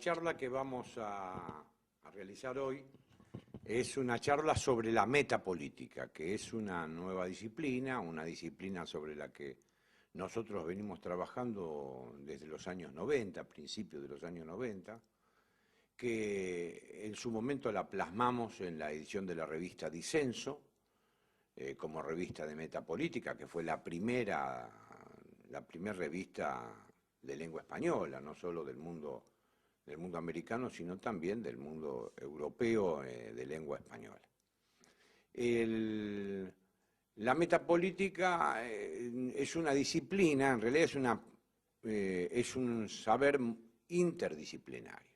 charla que vamos a realizar hoy es una charla sobre la metapolítica, que es una nueva disciplina, una disciplina sobre la que nosotros venimos trabajando desde los años 90, principios de los años 90, que en su momento la plasmamos en la edición de la revista Disenso, como revista de metapolítica, que fue la primera revista de lengua española, no solo del mundo americano, sino también del mundo europeo de lengua española. La metapolítica es una disciplina, en realidad es un saber interdisciplinario.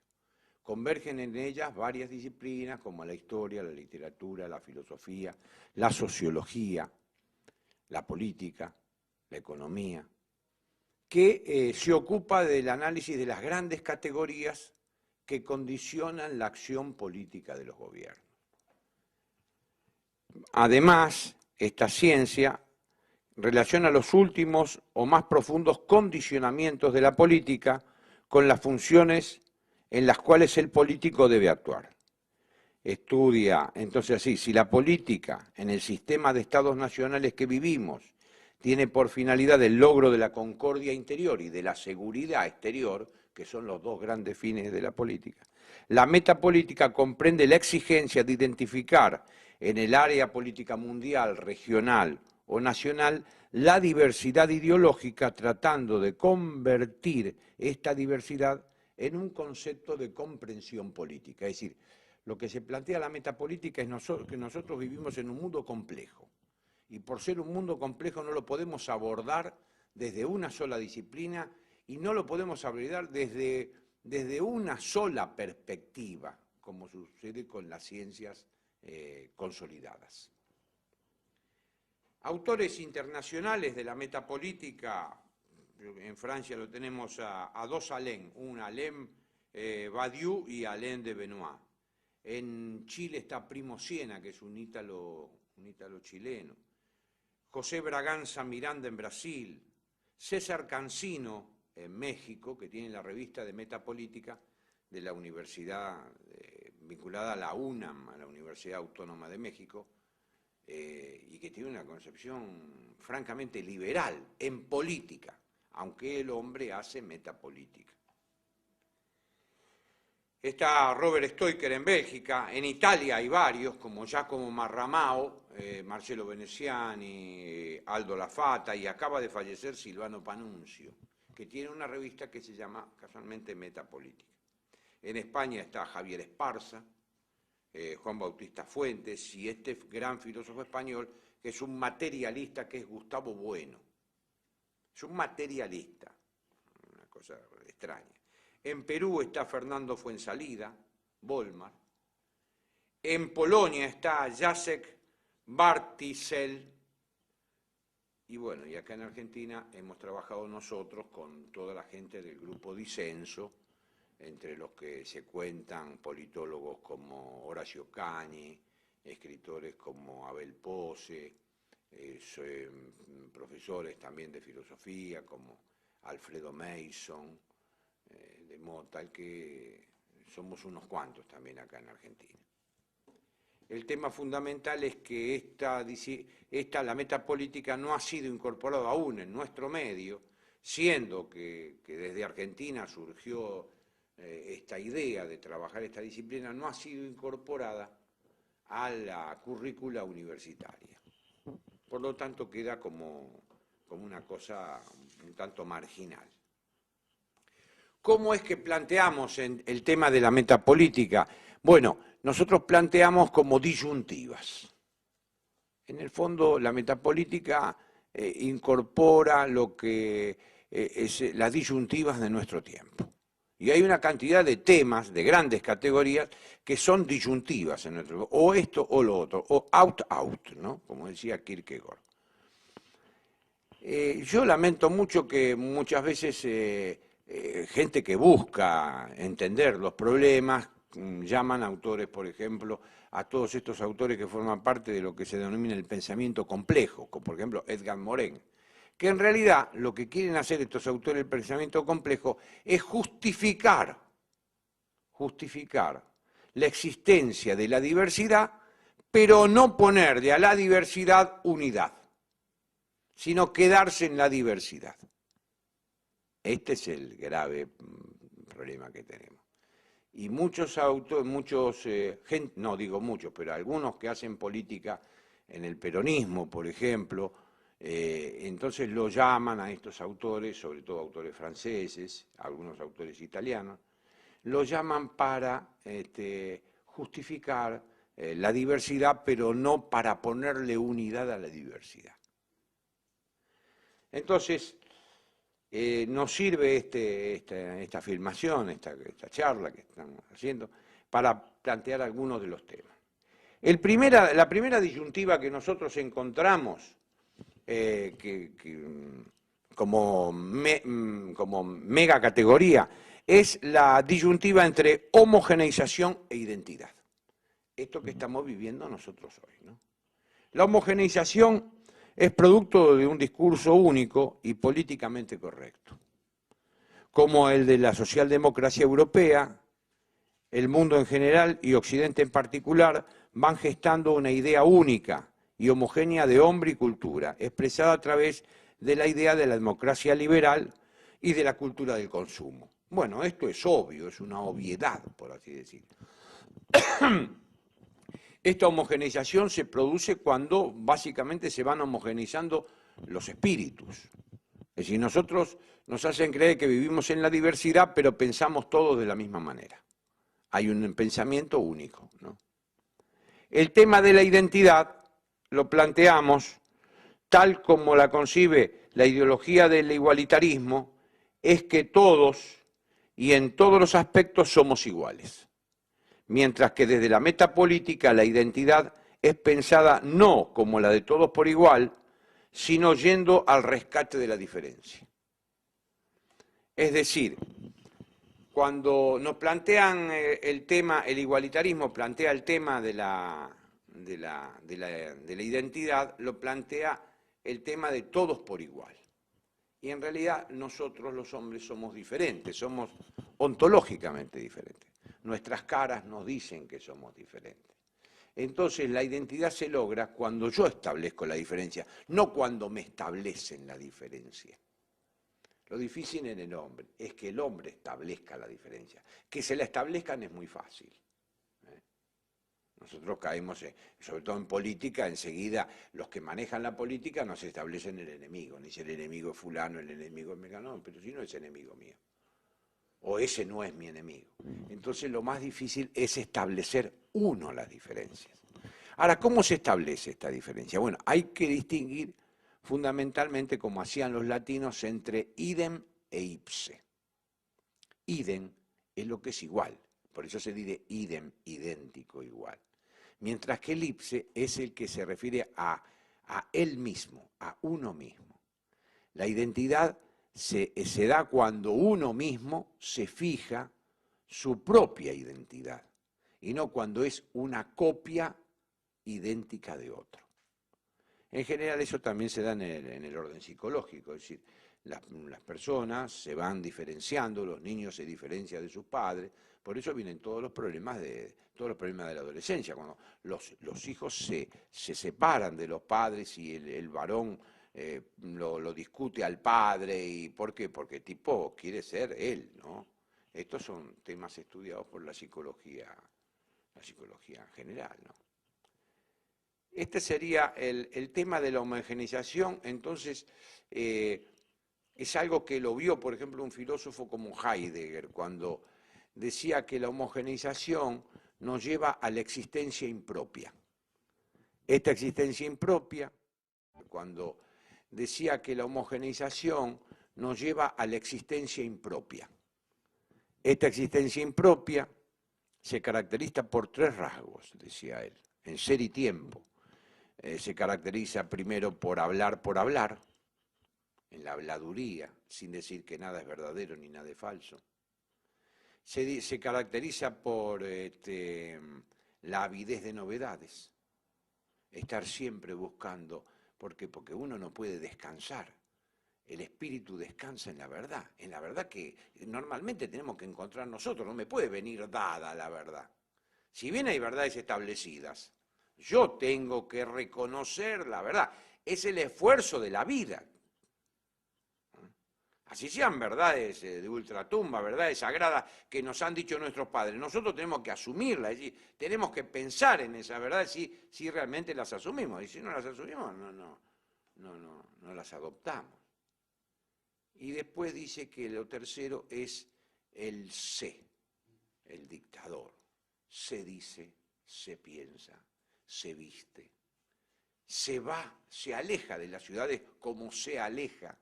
Convergen en ellas varias disciplinas como la historia, la literatura, la filosofía, la sociología, la política, la economía, que se ocupa del análisis de las grandes categorías que condicionan la acción política de los gobiernos. Además, esta ciencia relaciona los últimos o más profundos condicionamientos de la política con las funciones en las cuales el político debe actuar. Estudia, entonces así, si la política en el sistema de estados nacionales que vivimos tiene por finalidad el logro de la concordia interior y de la seguridad exterior, que son los dos grandes fines de la política. La metapolítica comprende la exigencia de identificar en el área política mundial, regional o nacional la diversidad ideológica, tratando de convertir esta diversidad en un concepto de comprensión política. Es decir, lo que se plantea la metapolítica es que nosotros vivimos en un mundo complejo. Y por ser un mundo complejo no lo podemos abordar desde una sola disciplina y no lo podemos abordar desde una sola perspectiva, como sucede con las ciencias consolidadas. Autores internacionales de la metapolítica, en Francia lo tenemos a dos Alain, un Alain Badiou y Alain de Benoit. En Chile está Primo Siena, que es un ítalo chileno. José Braganza Miranda en Brasil, César Cancino en México, que tiene la revista de metapolítica de la universidad vinculada a la UNAM, a la Universidad Autónoma de México, y que tiene una concepción francamente liberal en política, aunque el hombre hace metapolítica. Está Robert Stoiker en Bélgica, en Italia hay varios, como Giacomo Marramao, Marcello Veneziani, Aldo Lafata, y acaba de fallecer Silvano Panunzio, que tiene una revista que se llama casualmente Metapolítica. En España está Javier Esparza, Juan Bautista Fuentes y este gran filósofo español que es un materialista, que es Gustavo Bueno. Es un materialista, una cosa extraña. En Perú está Fernando Fuensalida, Volmar. En Polonia está Jacek Bartisel. Y bueno, y acá en Argentina hemos trabajado nosotros con toda la gente del grupo Disenso, entre los que se cuentan politólogos como Horacio Cani, escritores como Abel Pose, profesores también de filosofía como Alfredo Mason, de Mota, que somos unos cuantos también acá en Argentina. El tema fundamental es que la metapolítica no ha sido incorporada aún en nuestro medio, siendo que desde Argentina surgió esta idea de trabajar esta disciplina, no ha sido incorporada a la currícula universitaria. Por lo tanto, queda como una cosa un tanto marginal. ¿Cómo es que planteamos el tema de la metapolítica? Bueno, nosotros planteamos como disyuntivas. En el fondo, la metapolítica incorpora lo que es las disyuntivas de nuestro tiempo. Y hay una cantidad de temas, de grandes categorías, que son disyuntivas en nuestro tiempo, o esto o lo otro, o out, ¿no? Como decía Kierkegaard. Yo lamento mucho que muchas veces gente que busca entender los problemas llaman autores, por ejemplo, a todos estos autores que forman parte de lo que se denomina el pensamiento complejo, como por ejemplo Edgar Morin, que en realidad lo que quieren hacer estos autores del pensamiento complejo es justificar justificar la existencia de la diversidad, pero no ponerle a la diversidad unidad, sino quedarse en la diversidad. Este es el grave problema que tenemos. Y muchos autores, no digo muchos, pero algunos que hacen política en el peronismo, por ejemplo, entonces lo llaman a estos autores, sobre todo autores franceses, algunos autores italianos, lo llaman para justificar la diversidad, pero no para ponerle unidad a la diversidad. Entonces, nos sirve esta filmación, esta charla que estamos haciendo, para plantear algunos de los temas. La primera disyuntiva que nosotros encontramos como mega categoría es la disyuntiva entre homogeneización e identidad. Esto que estamos viviendo nosotros hoy, ¿no? La homogeneización es producto de un discurso único y políticamente correcto, como el de la socialdemocracia europea. El mundo en general y Occidente en particular van gestando una idea única y homogénea de hombre y cultura, expresada a través de la idea de la democracia liberal y de la cultura del consumo. Bueno, esto es obvio, es una obviedad, por así decirlo. Esta homogeneización se produce cuando básicamente se van homogeneizando los espíritus. Es decir, nosotros nos hacen creer que vivimos en la diversidad, pero pensamos todos de la misma manera. Hay un pensamiento único, ¿no? El tema de la identidad lo planteamos tal como la concibe la ideología del igualitarismo, es que todos y en todos los aspectos somos iguales. Mientras que desde la metapolítica la identidad es pensada no como la de todos por igual, sino yendo al rescate de la diferencia. Es decir, cuando nos plantean el tema, el igualitarismo plantea el tema de la identidad, lo plantea el tema de todos por igual. Y en realidad nosotros los hombres somos diferentes, somos ontológicamente diferentes. Nuestras caras nos dicen que somos diferentes. Entonces la identidad se logra cuando yo establezco la diferencia, no cuando me establecen la diferencia. Lo difícil en el hombre es que el hombre establezca la diferencia. Que se la establezcan es muy fácil. Nosotros caemos, sobre todo en política, enseguida los que manejan la política nos establecen el enemigo. Ni si el enemigo es fulano, el enemigo es mecano, no, pero si no es enemigo mío. O ese no es mi enemigo. Entonces lo más difícil es establecer uno las diferencias. Ahora, ¿cómo se establece esta diferencia? Bueno, hay que distinguir fundamentalmente, como hacían los latinos, entre idem e ipse. Idem es lo que es igual, por eso se dice idem, idéntico, igual. Mientras que el ipse es el que se refiere a él mismo, a uno mismo. La identidad se da cuando uno mismo se fija su propia identidad y no cuando es una copia idéntica de otro. En general eso también se da en el orden psicológico, es decir, las personas se van diferenciando, los niños se diferencian de sus padres, por eso vienen todos los problemas de la adolescencia, cuando los hijos se separan de los padres y el varón lo discute al padre. ¿Y por qué? Porque el tipo quiere ser él, ¿no? Estos son temas estudiados por la psicología general, ¿no? Este sería el tema de la homogeneización. Entonces, es algo que lo vio, por ejemplo, un filósofo como Heidegger, cuando decía que la homogeneización nos lleva a la existencia impropia. Esta existencia impropia, cuando decía que la homogeneización nos lleva a la existencia impropia. Esta existencia impropia se caracteriza por tres rasgos, decía él, en ser y tiempo. Se caracteriza primero por hablar, en la habladuría, sin decir que nada es verdadero ni nada es falso. Se caracteriza por la avidez de novedades, estar siempre buscando, ¿por qué? Porque uno no puede descansar el espíritu descansa en la verdad que normalmente tenemos que encontrar nosotros, no me puede venir dada la verdad. Si bien hay verdades establecidas, yo tengo que reconocer la verdad, es el esfuerzo de la vida. Así sean verdades de ultratumba, verdades sagradas que nos han dicho nuestros padres. Nosotros tenemos que asumirlas, es decir, tenemos que pensar en esas verdades si realmente las asumimos. Y si no las asumimos, no las adoptamos. Y después dice que lo tercero es el sé, el dictador. Se dice, se piensa, se viste. Se va, se aleja de las ciudades como se aleja.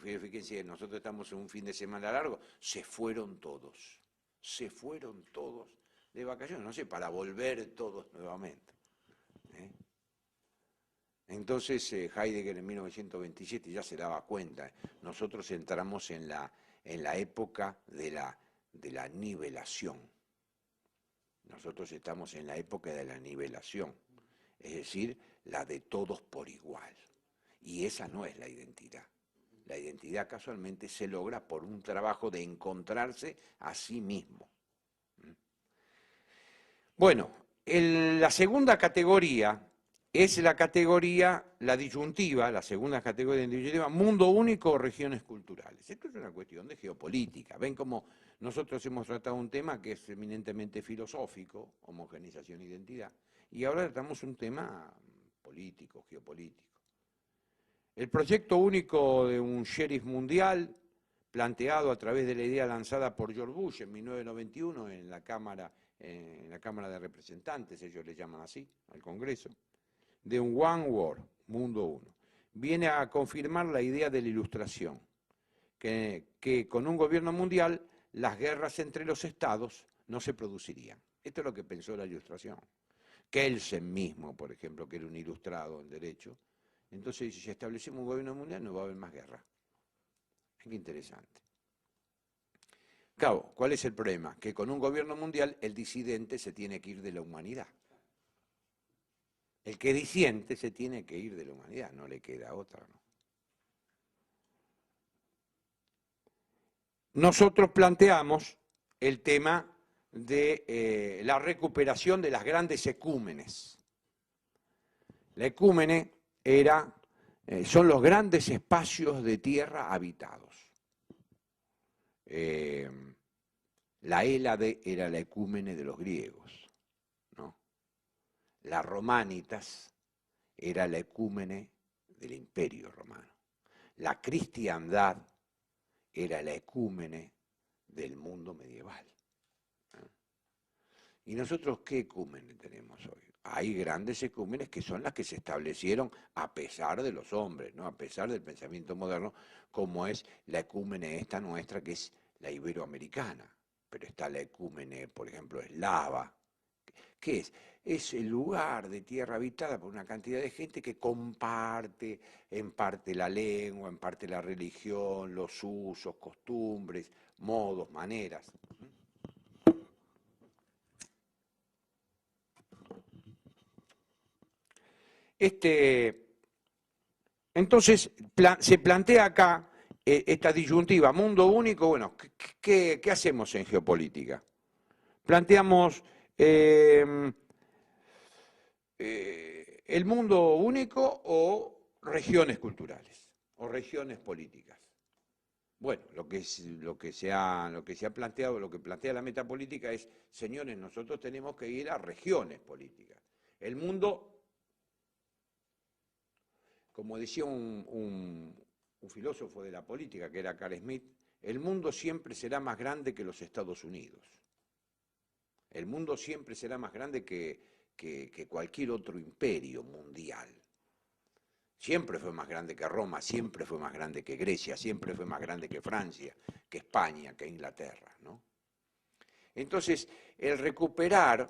Fíjense, nosotros estamos en un fin de semana largo, se fueron todos de vacaciones, no sé, para volver todos nuevamente. Entonces Heidegger en 1927 ya se daba cuenta, nosotros entramos en la época de la nivelación, nosotros estamos en la época de la nivelación, es decir, la de todos por igual, y esa no es la identidad. La identidad casualmente se logra por un trabajo de encontrarse a sí mismo. Bueno, la segunda categoría es la categoría, la disyuntiva, la segunda categoría de disyuntiva, mundo único o regiones culturales. Esto es una cuestión de geopolítica. Ven cómo nosotros hemos tratado un tema que es eminentemente filosófico, homogeneización e identidad, y ahora tratamos un tema político, geopolítico. El proyecto único de un sheriff mundial, planteado a través de la idea lanzada por George Bush en 1991 en la Cámara de Representantes, ellos le llaman así, al Congreso, de un One World, mundo uno, viene a confirmar la idea de la Ilustración, que con un gobierno mundial las guerras entre los estados no se producirían. Esto es lo que pensó la Ilustración. Kelsen mismo, por ejemplo, que era un ilustrado en derecho, entonces si establecemos un gobierno mundial no va a haber más guerra. Qué interesante. Claro, ¿cuál es el problema? Que con un gobierno mundial el disidente se tiene que ir de la humanidad. El que disiente se tiene que ir de la humanidad, no le queda otra, ¿no? Nosotros planteamos el tema de la recuperación de las grandes ecúmenes. La ecúmene son los grandes espacios de tierra habitados. La Hélade era la ecúmene de los griegos, ¿no? La Romanitas era la ecúmene del Imperio Romano. La cristiandad era la ecúmene del mundo medieval. ¿Y nosotros qué ecúmenes tenemos hoy? Hay grandes ecúmenes que son las que se establecieron a pesar de los hombres, ¿no? A pesar del pensamiento moderno, como es la ecúmene esta nuestra, que es la iberoamericana. Pero está la ecúmene, por ejemplo, eslava. ¿Qué es? Es el lugar de tierra habitada por una cantidad de gente que comparte en parte la lengua, en parte la religión, los usos, costumbres, modos, maneras. Entonces, se plantea acá esta disyuntiva, mundo único, bueno, ¿qué hacemos en geopolítica? Planteamos el mundo único o regiones culturales, o regiones políticas. Bueno, lo que se ha planteado, lo que plantea la metapolítica es, señores, nosotros tenemos que ir a regiones políticas. El mundo, como decía un filósofo de la política, que era Carl Smith, el mundo siempre será más grande que los Estados Unidos. El mundo siempre será más grande que cualquier otro imperio mundial. Siempre fue más grande que Roma, siempre fue más grande que Grecia, siempre fue más grande que Francia, que España, que Inglaterra, ¿no? Entonces, el recuperar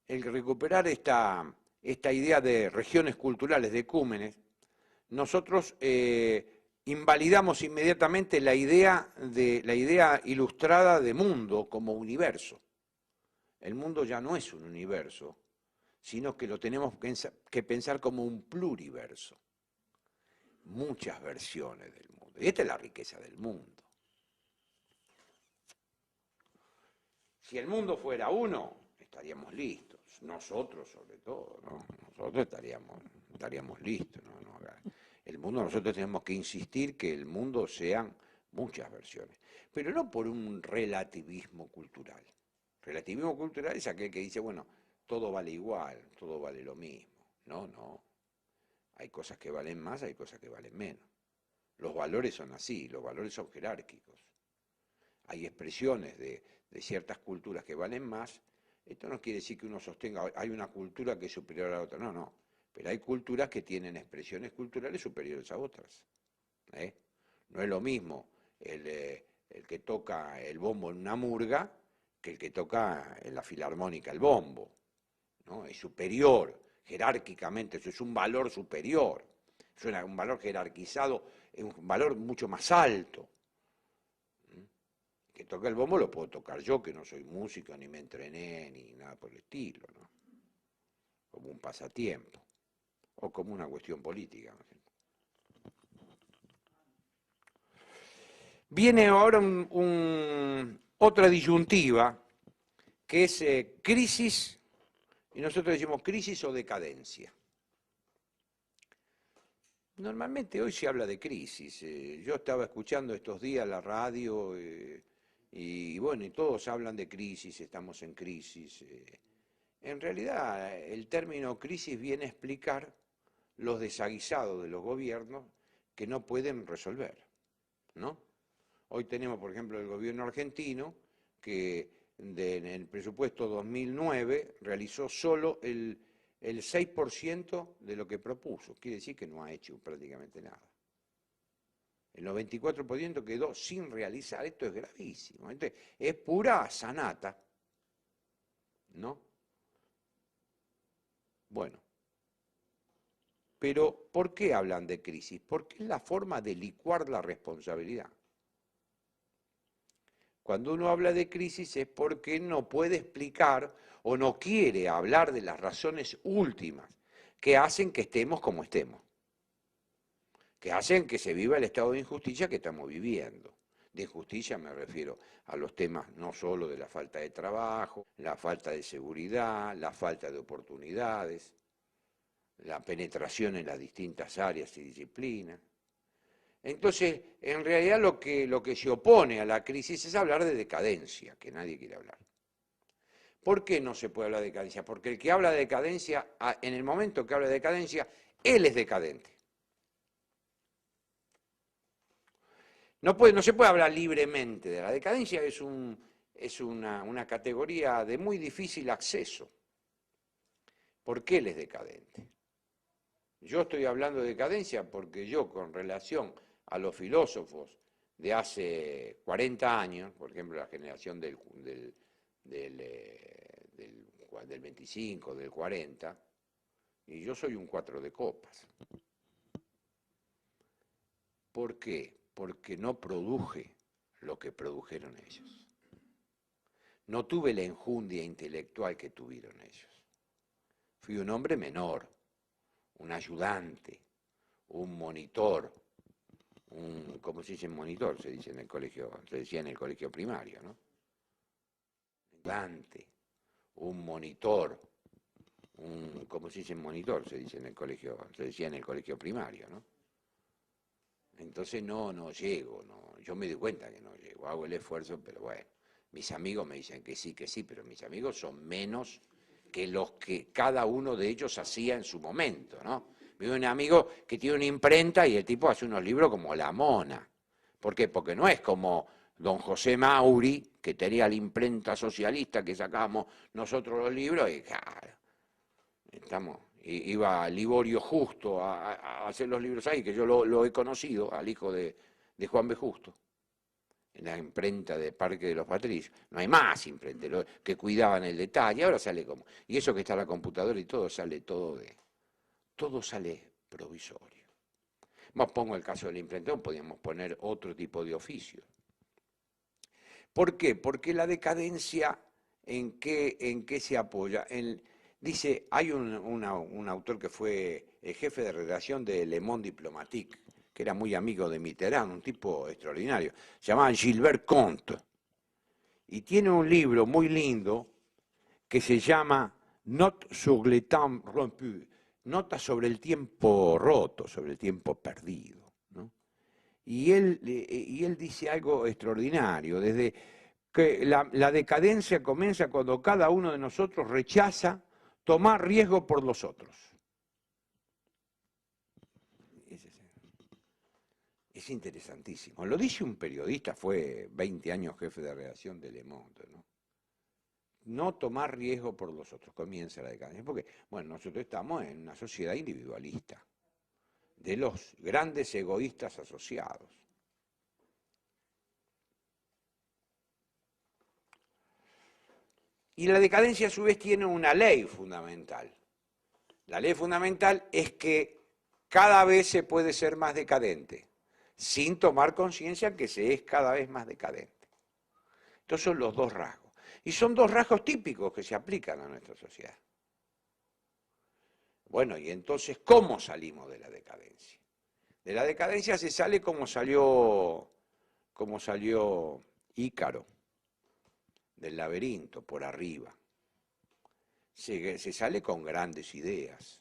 esta idea de regiones culturales, de ecúmenes, nosotros invalidamos inmediatamente la idea ilustrada de mundo como universo. El mundo ya no es un universo, sino que lo tenemos que pensar como un pluriverso. Muchas versiones del mundo. Y esta es la riqueza del mundo. Si el mundo fuera uno, estaríamos listos. Nosotros, sobre todo, ¿no? Nosotros estaríamos listos. ¿No? El mundo, nosotros tenemos que insistir que el mundo sean muchas versiones, pero no por un relativismo cultural. Relativismo cultural es aquel que dice, bueno, todo vale igual, todo vale lo mismo. No, no. Hay cosas que valen más, hay cosas que valen menos. Los valores son así, los valores son jerárquicos. Hay expresiones de ciertas culturas que valen más. Esto no quiere decir que uno sostenga, hay una cultura que es superior a la otra, no, no. Pero hay culturas que tienen expresiones culturales superiores a otras. No es lo mismo el que toca el bombo en una murga que el que toca en la filarmónica el bombo, ¿no? Es superior, jerárquicamente, eso es un valor superior, es un valor jerarquizado, es un valor mucho más alto. Que toca el bombo lo puedo tocar yo, que no soy músico, ni me entrené, ni nada por el estilo, ¿no? Como un pasatiempo, o como una cuestión política. Viene ahora otra disyuntiva, que es crisis, y nosotros decimos crisis o decadencia. Normalmente hoy se habla de crisis. Yo estaba escuchando estos días la radio y bueno, y todos hablan de crisis, estamos en crisis. En realidad, el término crisis viene a explicar los desaguisados de los gobiernos que no pueden resolver, ¿no? Hoy tenemos, por ejemplo, el gobierno argentino que en el presupuesto 2009 realizó solo el 6% de lo que propuso. Quiere decir que no ha hecho prácticamente nada. El 94% quedó sin realizar. Esto es gravísimo. Entonces, es pura sanata, ¿no? Bueno. Pero, ¿por qué hablan de crisis? Porque es la forma de licuar la responsabilidad. Cuando uno habla de crisis es porque no puede explicar o no quiere hablar de las razones últimas que hacen que estemos como estemos, que hacen que se viva el estado de injusticia que estamos viviendo. De injusticia me refiero a los temas no solo de la falta de trabajo, la falta de seguridad, la falta de oportunidades, la penetración en las distintas áreas y disciplinas. Entonces, en realidad lo que se opone a la crisis es hablar de decadencia, que nadie quiere hablar. ¿Por qué no se puede hablar de decadencia? Porque el que habla de decadencia, en el momento que habla de decadencia, él es decadente. No se puede hablar libremente de la decadencia, es una categoría de muy difícil acceso. ¿Por qué él es decadente? Yo estoy hablando de decadencia porque yo, con relación a los filósofos de hace 40 años, por ejemplo, la generación del 25, del 40, y yo soy un 4 de copas. ¿Por qué? Porque no produje lo que produjeron ellos. No tuve la enjundia intelectual que tuvieron ellos. Fui un hombre menor, un ayudante, un monitor, ¿cómo se dice monitor? Se dice en el colegio, se decía en el colegio primario, ¿no? Ayudante, un monitor, ¿cómo se dice monitor? Se dice en el colegio, se decía en el colegio primario, ¿no? Entonces no llego, no, yo me doy cuenta que no llego, hago el esfuerzo, pero bueno, mis amigos me dicen que sí, pero mis amigos son menos que los que cada uno de ellos hacía en su momento, ¿no? Veo un amigo que tiene una imprenta y el tipo hace unos libros como La Mona. ¿Por qué? Porque no es como don José Mauri, que tenía la imprenta socialista que sacábamos nosotros los libros, y claro, iba Liborio Justo a hacer los libros ahí, que yo lo he conocido, al hijo de Juan B. Justo, en la imprenta de Parque de los Patricios. No hay más imprenta, que cuidaban el detalle, ahora sale como, y eso que está en la computadora y todo sale todo sale provisorio. Más pongo el caso del imprentón, podríamos poner otro tipo de oficio. ¿Por qué? Porque la decadencia, ¿en qué se apoya? Dice, hay un autor que fue el jefe de redacción de Le Monde Diplomatique, que era muy amigo de Mitterrand, un tipo extraordinario, se llamaba Gilbert Comte, y tiene un libro muy lindo que se llama Notes sur le temps rompu, notas sobre el tiempo roto, sobre el tiempo perdido, ¿no? Y él dice algo extraordinario, desde que la decadencia comienza cuando cada uno de nosotros rechaza tomar riesgo por los otros. Es interesantísimo. Lo dice un periodista, fue 20 años jefe de redacción de Le Monde, ¿no? No tomar riesgo por los otros, comienza la decadencia. Porque, bueno, nosotros estamos en una sociedad individualista, de los grandes egoístas asociados. Y la decadencia a su vez tiene una ley fundamental. La ley fundamental es que cada vez se puede ser más decadente, sin tomar conciencia que se es cada vez más decadente. Estos son los dos rasgos. Y son dos rasgos típicos que se aplican a nuestra sociedad. Bueno, y entonces, ¿cómo salimos de la decadencia? De la decadencia se sale como salió Ícaro, del laberinto, por arriba. Se sale con grandes ideas.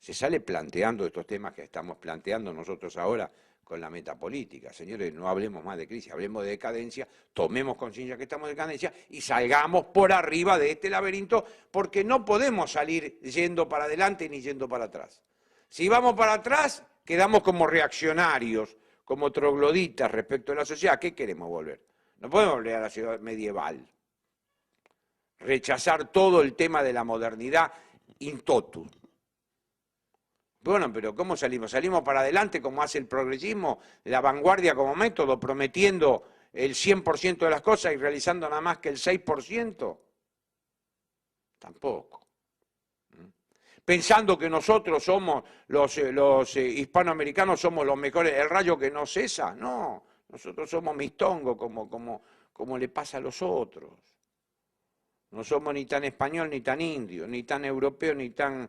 Se sale planteando estos temas que estamos planteando nosotros ahora con la metapolítica. Señores, no hablemos más de crisis, hablemos de decadencia, tomemos conciencia que estamos en decadencia y salgamos por arriba de este laberinto, porque no podemos salir yendo para adelante ni yendo para atrás. Si vamos para atrás, quedamos como reaccionarios, como trogloditas respecto a la sociedad. ¿A qué queremos volver? No podemos volver a la ciudad medieval. Rechazar todo el tema de la modernidad in toto. Bueno, pero ¿cómo salimos? ¿Salimos para adelante como hace el progresismo, la vanguardia como método, prometiendo el 100% de las cosas y realizando nada más que el 6%? Tampoco. Pensando que nosotros somos, los hispanoamericanos somos los mejores, el rayo que no cesa. No, nosotros somos mistongos como le pasa a los otros. No somos ni tan español ni tan indio, ni tan europeo ni tan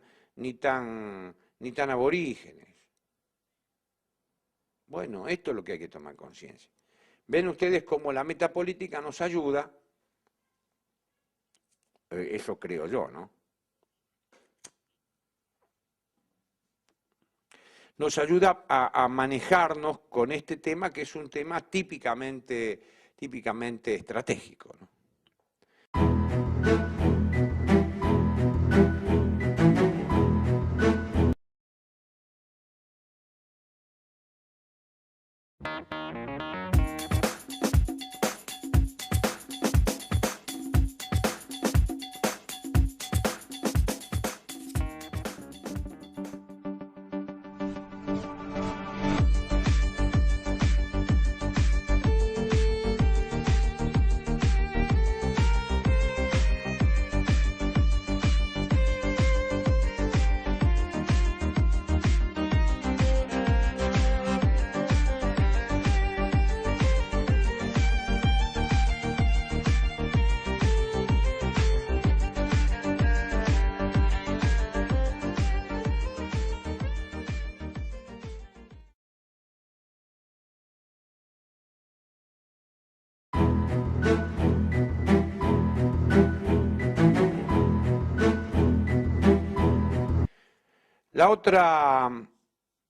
aborígenes. Bueno, esto es lo que hay que tomar conciencia. Ven ustedes cómo la metapolítica nos ayuda, eso creo yo, ¿no? Nos ayuda a manejarnos con este tema, que es un tema típicamente estratégico, ¿no?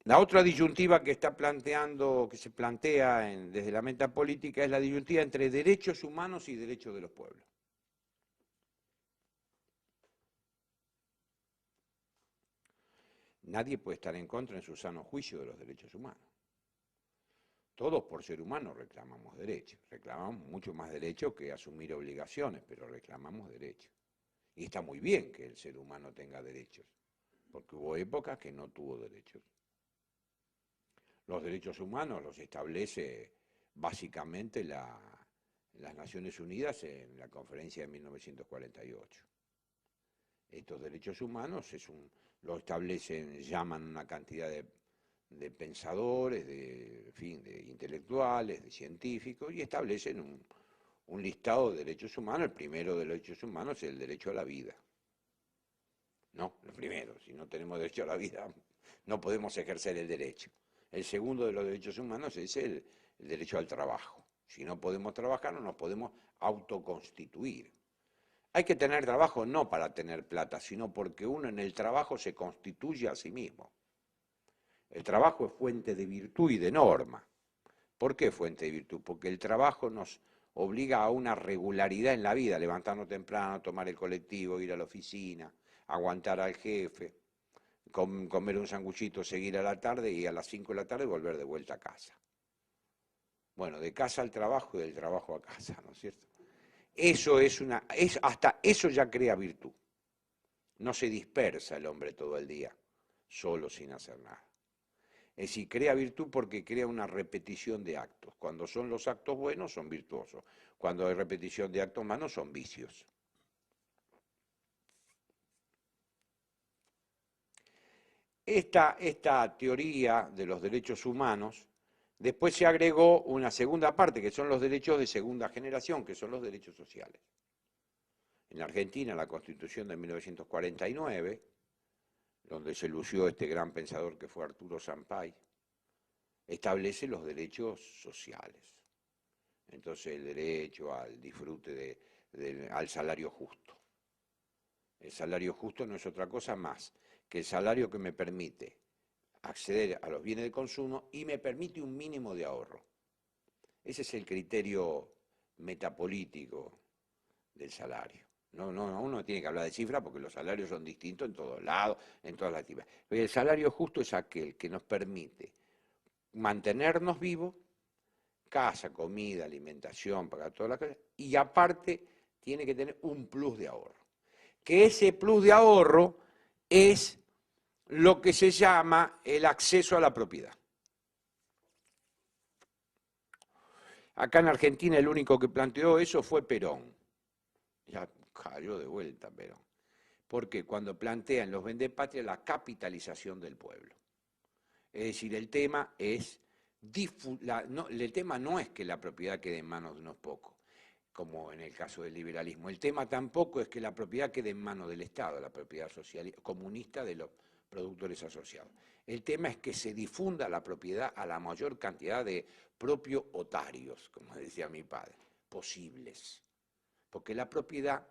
La otra disyuntiva que se plantea desde la metapolítica es la disyuntiva entre derechos humanos y derechos de los pueblos. Nadie puede estar en contra en su sano juicio de los derechos humanos. Todos por ser humanos reclamamos derechos, reclamamos mucho más derechos que asumir obligaciones, pero reclamamos derechos. Y está muy bien que el ser humano tenga derechos, porque hubo épocas que no tuvo derechos. Los derechos humanos los establece básicamente las Naciones Unidas en la conferencia de 1948. Estos derechos humanos lo establecen, llaman una cantidad de pensadores, de intelectuales, de científicos, y establecen un listado de derechos humanos. El primero de los derechos humanos es el derecho a la vida. No, el primero, si no tenemos derecho a la vida, no podemos ejercer el derecho. El segundo de los derechos humanos es el derecho al trabajo. Si no podemos trabajar, no nos podemos autoconstituir. Hay que tener trabajo no para tener plata, sino porque uno en el trabajo se constituye a sí mismo. El trabajo es fuente de virtud y de norma. ¿Por qué fuente de virtud? Porque el trabajo nos obliga a una regularidad en la vida, levantarnos temprano, tomar el colectivo, ir a la oficina, aguantar al jefe, comer un sanguchito, seguir a la tarde y a las 5 de la tarde volver de vuelta a casa. Bueno, de casa al trabajo y del trabajo a casa, ¿no es cierto? Eso hasta eso ya crea virtud. No se dispersa el hombre todo el día, solo sin hacer nada. Es decir, crea virtud porque crea una repetición de actos. Cuando son los actos buenos son virtuosos. Cuando hay repetición de actos malos son vicios. Esta teoría de los derechos humanos, después se agregó una segunda parte, que son los derechos de segunda generación, que son los derechos sociales. En Argentina, la Constitución de 1949, donde se lució este gran pensador que fue Arturo Sampay, establece los derechos sociales. Entonces, el derecho al disfrute al salario justo. El salario justo no es otra cosa más que el salario que me permite acceder a los bienes de consumo y me permite un mínimo de ahorro. Ese es el criterio metapolítico del salario. No, uno tiene que hablar de cifras porque los salarios son distintos en todos lados, en todas las actividades. Pero el salario justo es aquel que nos permite mantenernos vivos, casa, comida, alimentación, pagar todas las cosas, y aparte tiene que tener un plus de ahorro. Que ese plus de ahorro es lo que se llama el acceso a la propiedad. Acá en Argentina el único que planteó eso fue Perón. Ya cayó de vuelta Perón. Porque cuando plantea en los vendepatrias la capitalización del pueblo. Es decir, el tema es el tema no es que la propiedad quede en manos de unos pocos, como en el caso del liberalismo. El tema tampoco es que la propiedad quede en manos del Estado, la propiedad social, comunista de los productores asociados. El tema es que se difunda la propiedad a la mayor cantidad de propios otarios, como decía mi padre, posibles. Porque la propiedad,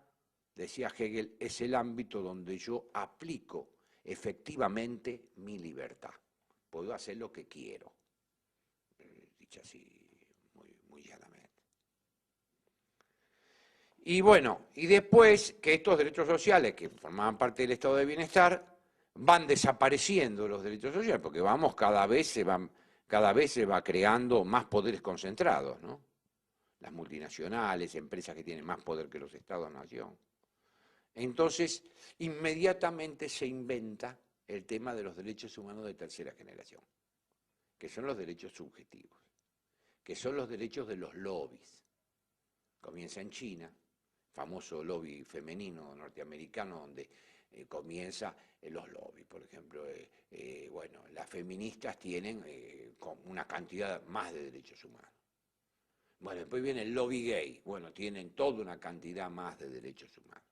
decía Hegel, es el ámbito donde yo aplico efectivamente mi libertad. Puedo hacer lo que quiero, dicho así muy llanamente. Y bueno, y después que estos derechos sociales que formaban parte del estado de bienestar van desapareciendo los derechos sociales, porque cada vez se va creando más poderes concentrados, ¿no? Las multinacionales, empresas que tienen más poder que los estados-nación. Entonces, inmediatamente se inventa el tema de los derechos humanos de tercera generación, que son los derechos subjetivos, que son los derechos de los lobbies. Comienza en China, famoso lobby femenino norteamericano, donde comienza los lobbies. Por ejemplo, bueno, las feministas tienen una cantidad más de derechos humanos. Bueno, después viene el lobby gay, bueno, tienen toda una cantidad más de derechos humanos.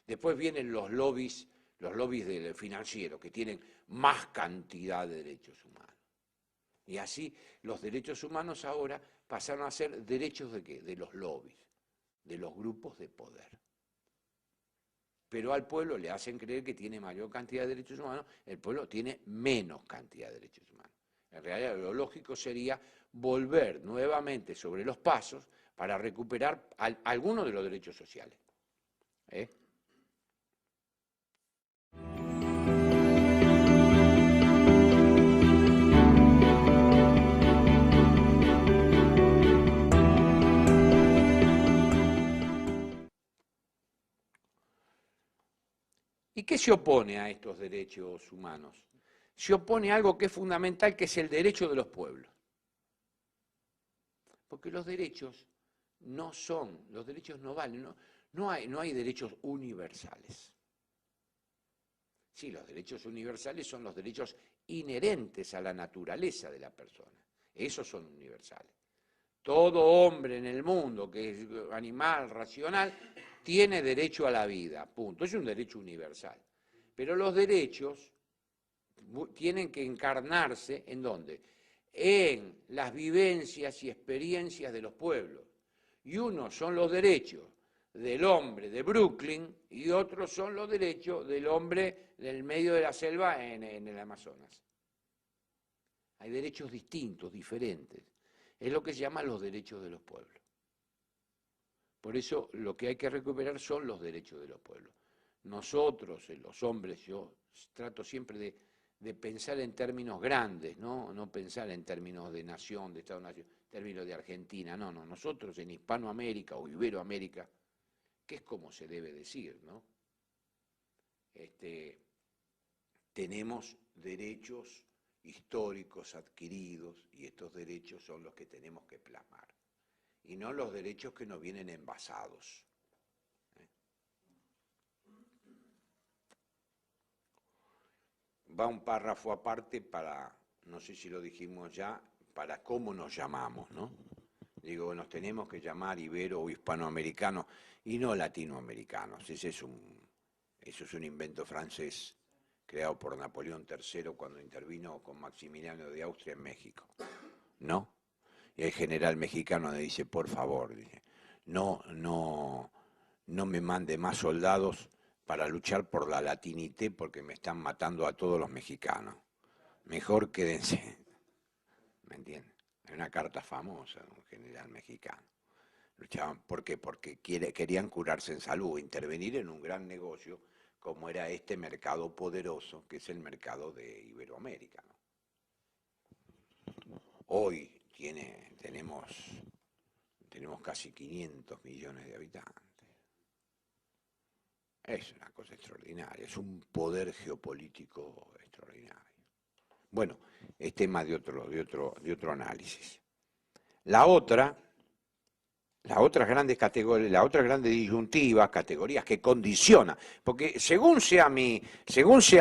Después vienen los lobbies financieros, que tienen más cantidad de derechos humanos. Y así los derechos humanos ahora pasaron a ser derechos ¿de qué? De los lobbies, de los grupos de poder. Pero al pueblo le hacen creer que tiene mayor cantidad de derechos humanos, el pueblo tiene menos cantidad de derechos humanos. En realidad lo lógico sería volver nuevamente sobre los pasos para recuperar algunos de los derechos sociales. ¿Y qué se opone a estos derechos humanos? Se opone a algo que es fundamental, que es el derecho de los pueblos. Porque los derechos no valen, no hay derechos universales. Sí, los derechos universales son los derechos inherentes a la naturaleza de la persona. Esos son universales. Todo hombre en el mundo que es animal, racional, tiene derecho a la vida, punto. Es un derecho universal. Pero los derechos tienen que encarnarse ¿en dónde? En las vivencias y experiencias de los pueblos. Y unos son los derechos del hombre de Brooklyn y otros son los derechos del hombre del medio de la selva en el Amazonas. Hay derechos distintos, diferentes. Es lo que se llama los derechos de los pueblos. Por eso lo que hay que recuperar son los derechos de los pueblos. Nosotros, los hombres, yo trato siempre de pensar en términos grandes, no pensar en términos de nación, de Estado-nación, en términos de Argentina, no, nosotros en Hispanoamérica o Iberoamérica, que es como se debe decir, ¿no? Tenemos derechos históricos adquiridos y estos derechos son los que tenemos que plasmar, y no los derechos que nos vienen envasados. Va un párrafo aparte para, no sé si lo dijimos ya, para cómo nos llamamos, ¿no? Digo, nos tenemos que llamar ibero o hispanoamericanos y no latinoamericanos. Eso es un invento francés creado por Napoleón III cuando intervino con Maximiliano de Austria en México, ¿no? Y el general mexicano le dice, por favor, dice, no me mande más soldados para luchar por la latinité porque me están matando a todos los mexicanos. Mejor quédense. ¿Me entiendes? Es una carta famosa de un general mexicano. Luchaban, ¿por qué? Porque querían curarse en salud, intervenir en un gran negocio como era este mercado poderoso, que es el mercado de Iberoamérica, ¿no? Hoy tenemos casi 500 millones de habitantes. Es una cosa extraordinaria, es un poder geopolítico extraordinario. Bueno, es tema de otro análisis. La otra grandes categorías, la otra grande disyuntiva, categorías que condicionan, porque según sea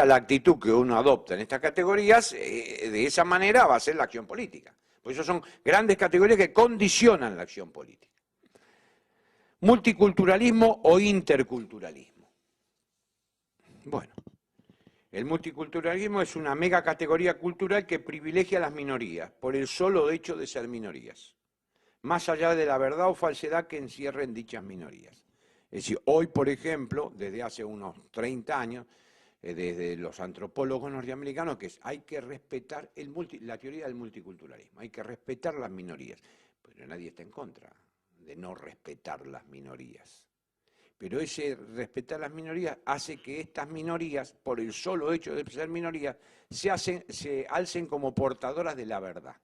la actitud que uno adopta en estas categorías, de esa manera va a ser la acción política. Por eso son grandes categorías que condicionan la acción política. Multiculturalismo o interculturalismo. Bueno, el multiculturalismo es una mega categoría cultural que privilegia a las minorías por el solo hecho de ser minorías, más allá de la verdad o falsedad que encierren dichas minorías. Es decir, hoy, por ejemplo, desde hace unos 30 años, desde los antropólogos norteamericanos, que hay que respetar la teoría del multiculturalismo, hay que respetar las minorías, pero nadie está en contra de no respetar las minorías. Pero ese respetar las minorías hace que estas minorías, por el solo hecho de ser minorías, se alcen como portadoras de la verdad.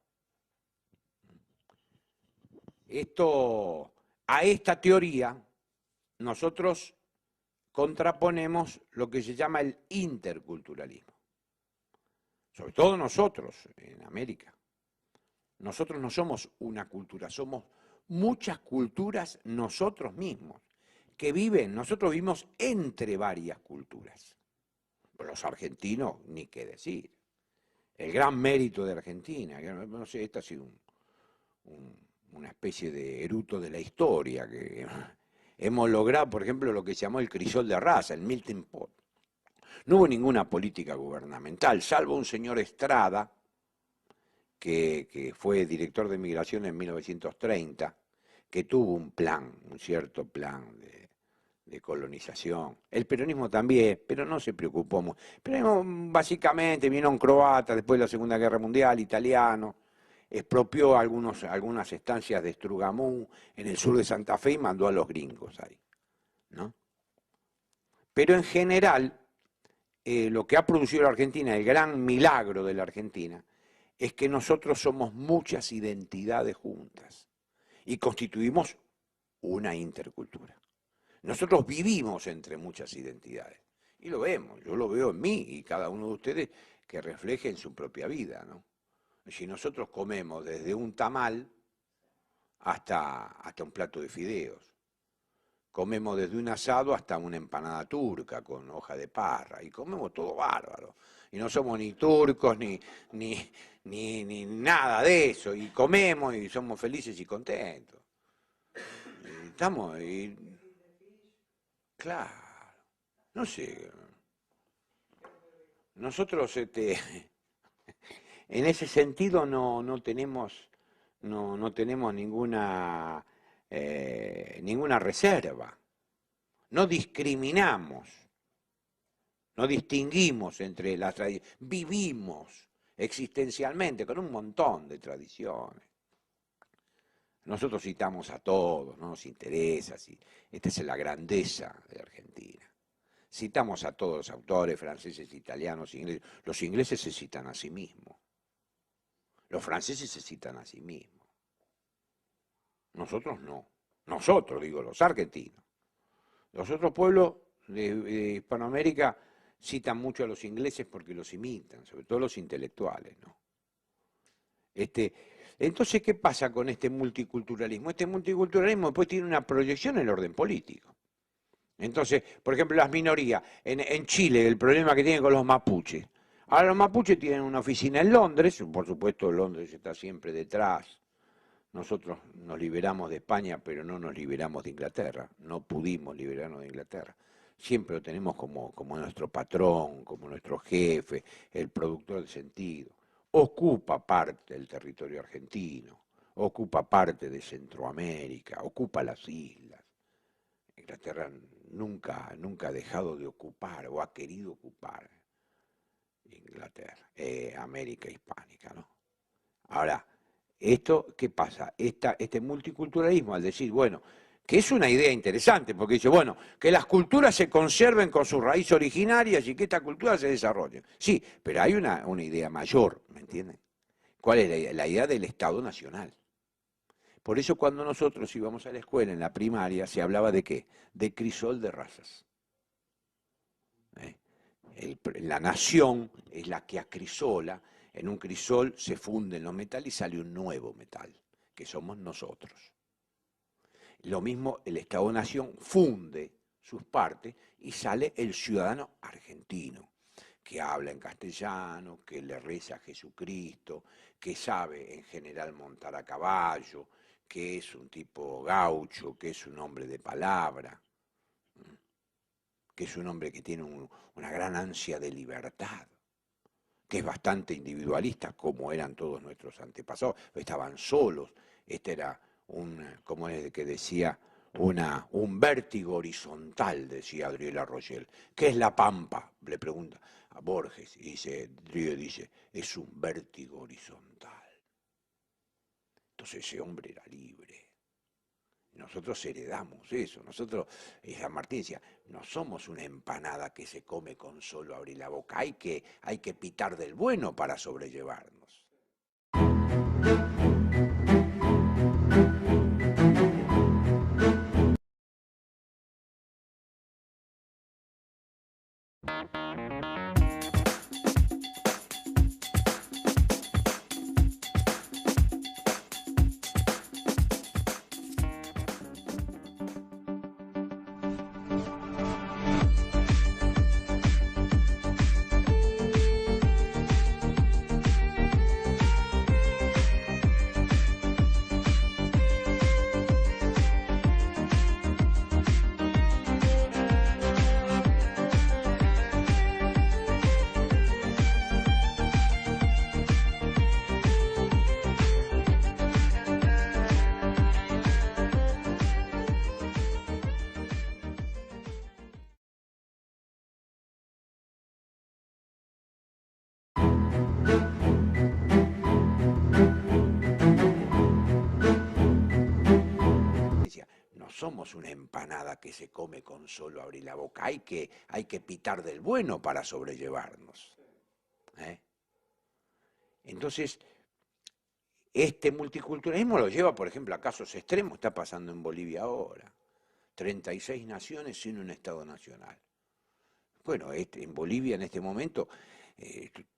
A esta teoría nosotros contraponemos lo que se llama el interculturalismo. Sobre todo nosotros, en América. Nosotros no somos una cultura, somos muchas culturas nosotros mismos, nosotros vivimos entre varias culturas. Los argentinos, ni qué decir. El gran mérito de Argentina, no sé, esta ha sido una especie de eruto de la historia, que hemos logrado, por ejemplo, lo que se llamó el crisol de raza, el melting pot. No hubo ninguna política gubernamental, salvo un señor Estrada, que fue director de migración en 1930, que tuvo un cierto plan de colonización. El peronismo también, pero no se preocupó mucho. Pero básicamente vino un croata después de la Segunda Guerra Mundial, italiano, expropió algunas estancias de Strugamú en el sur de Santa Fe y mandó a los gringos ahí, ¿no? Pero en general, lo que ha producido la Argentina, el gran milagro de la Argentina, es que nosotros somos muchas identidades juntas y constituimos una intercultura. Nosotros vivimos entre muchas identidades y lo vemos, yo lo veo en mí y cada uno de ustedes que refleje en su propia vida, ¿no? Si nosotros comemos desde un tamal hasta un plato de fideos, comemos desde un asado hasta una empanada turca con hoja de parra y comemos todo bárbaro. Y no somos ni turcos ni nada de eso. Y comemos y somos felices y contentos. Claro, no sé. nosotros en ese sentido no tenemos ninguna reserva. No discriminamos, no distinguimos entre las tradiciones. Vivimos existencialmente con un montón de tradiciones. Nosotros citamos a todos, no nos interesa, esta es la grandeza de Argentina. Citamos a todos los autores, franceses, italianos, ingleses. Los ingleses se citan a sí mismos. Los franceses se citan a sí mismos. Nosotros no. Nosotros, digo, los argentinos. Los otros pueblos de Hispanoamérica citan mucho a los ingleses porque los imitan, sobre todo los intelectuales, ¿no? Entonces, ¿qué pasa con este multiculturalismo? Este multiculturalismo después tiene una proyección en el orden político. Entonces, por ejemplo, las minorías. En Chile, el problema que tienen con los mapuches. Ahora los mapuches tienen una oficina en Londres, por supuesto Londres está siempre detrás. Nosotros nos liberamos de España, pero no nos liberamos de Inglaterra. No pudimos liberarnos de Inglaterra. Siempre lo tenemos como nuestro patrón, como nuestro jefe, el productor de sentido. Ocupa parte del territorio argentino, ocupa parte de Centroamérica, ocupa las islas. Inglaterra nunca ha dejado de ocupar o ha querido ocupar Inglaterra, América hispánica, ¿no? Ahora, ¿qué pasa? Este multiculturalismo, al decir, bueno, que es una idea interesante, porque dice, bueno, que las culturas se conserven con sus raíces originarias y que esta cultura se desarrolle. Sí, pero hay una idea mayor, ¿me entienden? ¿Cuál es la idea del Estado Nacional? Por eso cuando nosotros íbamos a la escuela, en la primaria, se hablaba de ¿qué? De crisol de razas. La nación es la que acrisola, en un crisol se funden los metales y sale un nuevo metal, que somos nosotros. Lo mismo el Estado-Nación funde sus partes y sale el ciudadano argentino, que habla en castellano, que le reza a Jesucristo, que sabe en general montar a caballo, que es un tipo gaucho, que es un hombre de palabra, que es un hombre que tiene una gran ansia de libertad, que es bastante individualista, como eran todos nuestros antepasados, estaban solos, este era como es que decía, un vértigo horizontal, decía Adriel Royel. ¿Qué es la pampa? Le pregunta a Borges, y dice, es un vértigo horizontal. Entonces ese hombre era libre. Nosotros heredamos eso, nosotros, San Martín decía, no somos una empanada que se come con solo abrir la boca, hay que pitar del bueno para sobrellevarnos. No somos una empanada que se come con solo abrir la boca, hay que pitar del bueno para sobrellevarnos. Entonces, este multiculturalismo lo lleva, por ejemplo, a casos extremos, está pasando en Bolivia ahora. 36 naciones sin un Estado nacional. Bueno, en Bolivia en este momento,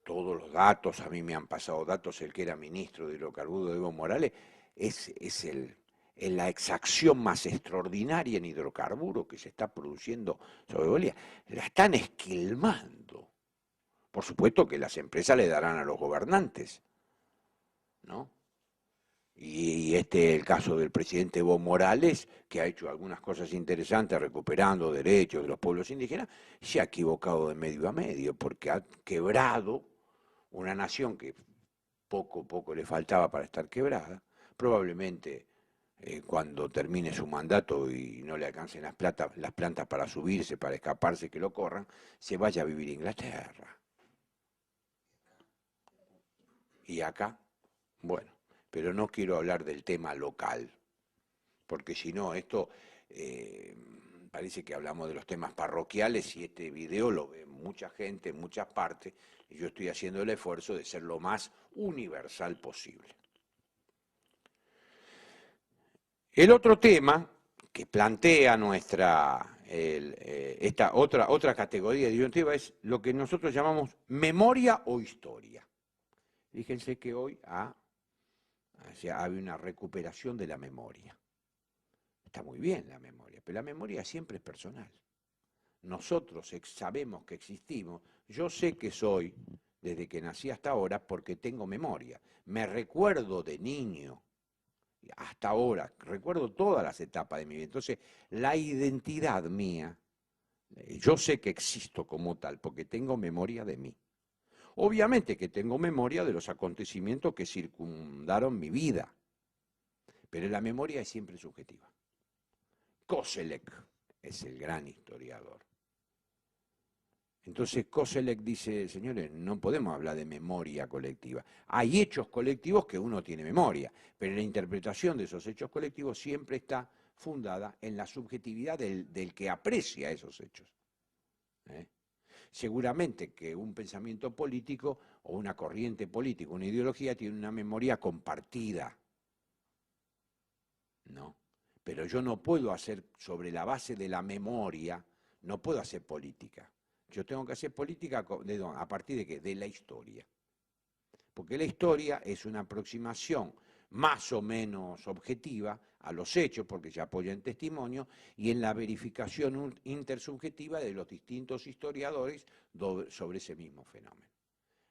todos los datos, a mí me han pasado datos, el que era ministro de hidrocarburos, Evo Morales, es la exacción más extraordinaria en hidrocarburos que se está produciendo sobre Bolivia. La están esquilmando. Por supuesto que las empresas le darán a los gobernantes, ¿no? Y este es el caso del presidente Evo Morales, que ha hecho algunas cosas interesantes recuperando derechos de los pueblos indígenas, se ha equivocado de medio a medio, porque ha quebrado una nación que poco a poco le faltaba para estar quebrada. Probablemente cuando termine su mandato y no le alcancen las plantas para subirse, para escaparse, que lo corran, se vaya a vivir a Inglaterra. Y acá, bueno, pero no quiero hablar del tema local, porque si no, esto parece que hablamos de los temas parroquiales y este video lo ve mucha gente en muchas partes y yo estoy haciendo el esfuerzo de ser lo más universal posible. El otro tema que plantea esta otra categoría disyuntiva es lo que nosotros llamamos memoria o historia. Fíjense que hoy hay una recuperación de la memoria. Está muy bien la memoria, pero la memoria siempre es personal. Nosotros sabemos que existimos. Yo sé que soy, desde que nací hasta ahora, porque tengo memoria. Me recuerdo de niño hasta ahora, recuerdo todas las etapas de mi vida. Entonces, la identidad mía, yo sé que existo como tal, porque tengo memoria de mí. Obviamente que tengo memoria de los acontecimientos que circundaron mi vida, pero la memoria es siempre subjetiva. Koselleck es el gran historiador. Entonces Koselleck dice, señores, no podemos hablar de memoria colectiva. Hay hechos colectivos que uno tiene memoria, pero la interpretación de esos hechos colectivos siempre está fundada en la subjetividad del que aprecia esos hechos. Seguramente que un pensamiento político o una corriente política, una ideología, tiene una memoria compartida. ¿No? Pero yo no puedo hacer, sobre la base de la memoria, no puedo hacer política. Yo tengo que hacer política a partir de qué? De la historia. Porque la historia es una aproximación más o menos objetiva a los hechos, porque se apoya en testimonio, y en la verificación intersubjetiva de los distintos historiadores sobre ese mismo fenómeno.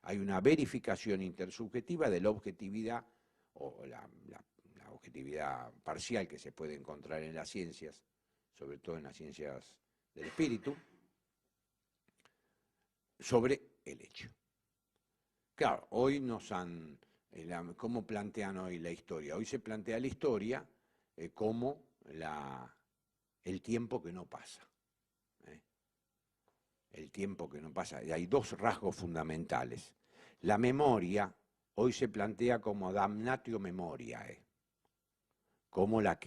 Hay una verificación intersubjetiva de la objetividad, o la objetividad parcial que se puede encontrar en las ciencias, sobre todo en las ciencias del espíritu, sobre el hecho. Claro, hoy ¿cómo plantean hoy la historia? Hoy se plantea la historia como el tiempo que no pasa. El tiempo que no pasa. Y hay dos rasgos fundamentales. La memoria hoy se plantea como damnatio memoriae, como la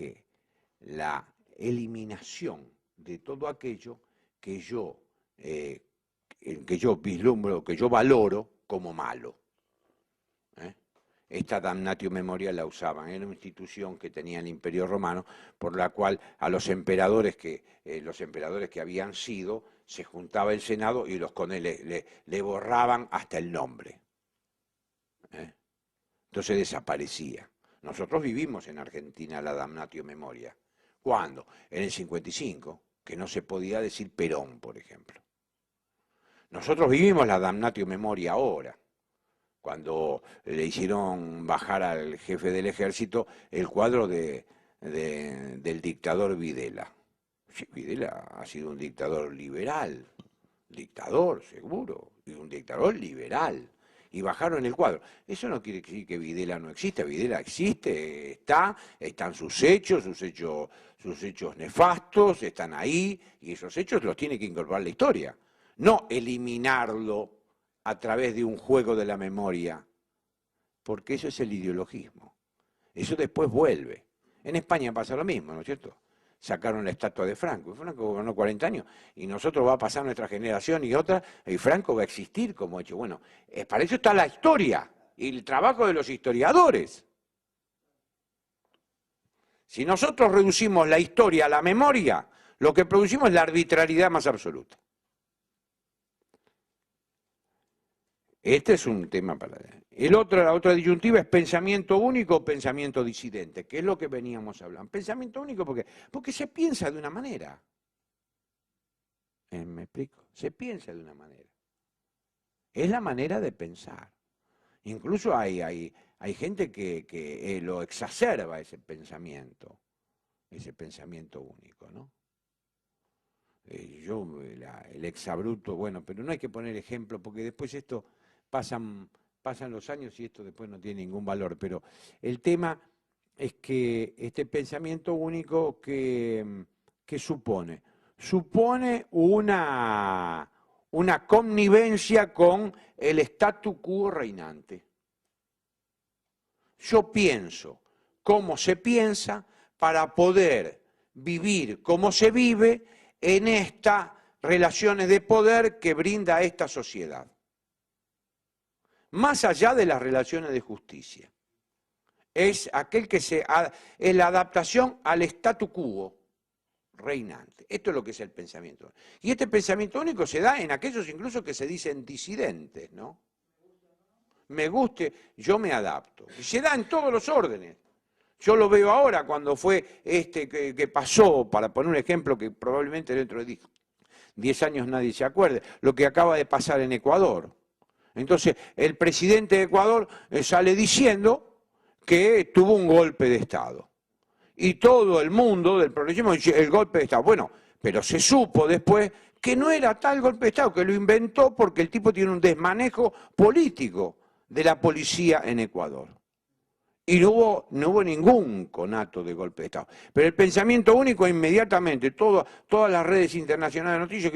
eliminación de todo aquello que yo vislumbro, que yo valoro como malo. Esta damnatio memoriae la usaban, era una institución que tenía el Imperio Romano, por la cual a los emperadores que habían sido, se juntaba el Senado y los cones le borraban hasta el nombre. Entonces desaparecía. Nosotros vivimos en Argentina la damnatio memoriae. ¿Cuándo? En el 55, que no se podía decir Perón, por ejemplo. Nosotros vivimos la damnatio memoriae ahora, cuando le hicieron bajar al jefe del ejército el cuadro del dictador Videla. Sí, Videla ha sido un dictador liberal, dictador seguro, y un dictador liberal. Y bajaron el cuadro. Eso no quiere decir que Videla no exista. Videla existe, están sus hechos nefastos, están ahí, y esos hechos los tiene que incorporar la historia. No eliminarlo a través de un juego de la memoria, porque eso es el ideologismo. Eso después vuelve. En España pasa lo mismo, ¿no es cierto? Sacaron la estatua de Franco. Franco gobernó 40 años y nosotros va a pasar nuestra generación y otra, y Franco va a existir como hecho. Bueno, para eso está la historia y el trabajo de los historiadores. Si nosotros reducimos la historia a la memoria, lo que producimos es la arbitrariedad más absoluta. Este es un tema para... La otra disyuntiva es pensamiento único o pensamiento disidente, que es lo que veníamos hablando. Pensamiento único porque se piensa de una manera. ¿Me explico? Se piensa de una manera. Es la manera de pensar. Incluso hay gente que lo exacerba ese pensamiento único, ¿no? El exabrupto, bueno, pero no hay que poner ejemplo, porque después esto pasan los años y esto después no tiene ningún valor, pero el tema es que este pensamiento único que supone una connivencia con el statu quo reinante. Yo pienso cómo se piensa para poder vivir como se vive en estas relaciones de poder que brinda esta sociedad. Más allá de las relaciones de justicia. Es es la adaptación al statu quo reinante. Esto es lo que es el pensamiento. Y este pensamiento único se da en aquellos incluso que se dicen disidentes, ¿no? Me guste, yo me adapto. Y se da en todos los órdenes. Yo lo veo ahora cuando fue que pasó, para poner un ejemplo que probablemente dentro de 10 años nadie se acuerde, lo que acaba de pasar en Ecuador. Entonces, el presidente de Ecuador sale diciendo que tuvo un golpe de Estado. Y todo el mundo del progresismo dice el golpe de Estado. Bueno, pero se supo después que no era tal golpe de Estado, que lo inventó porque el tipo tiene un desmanejo político de la policía en Ecuador. Y no hubo ningún conato de golpe de Estado. Pero el pensamiento único inmediatamente, todas las redes internacionales de noticias,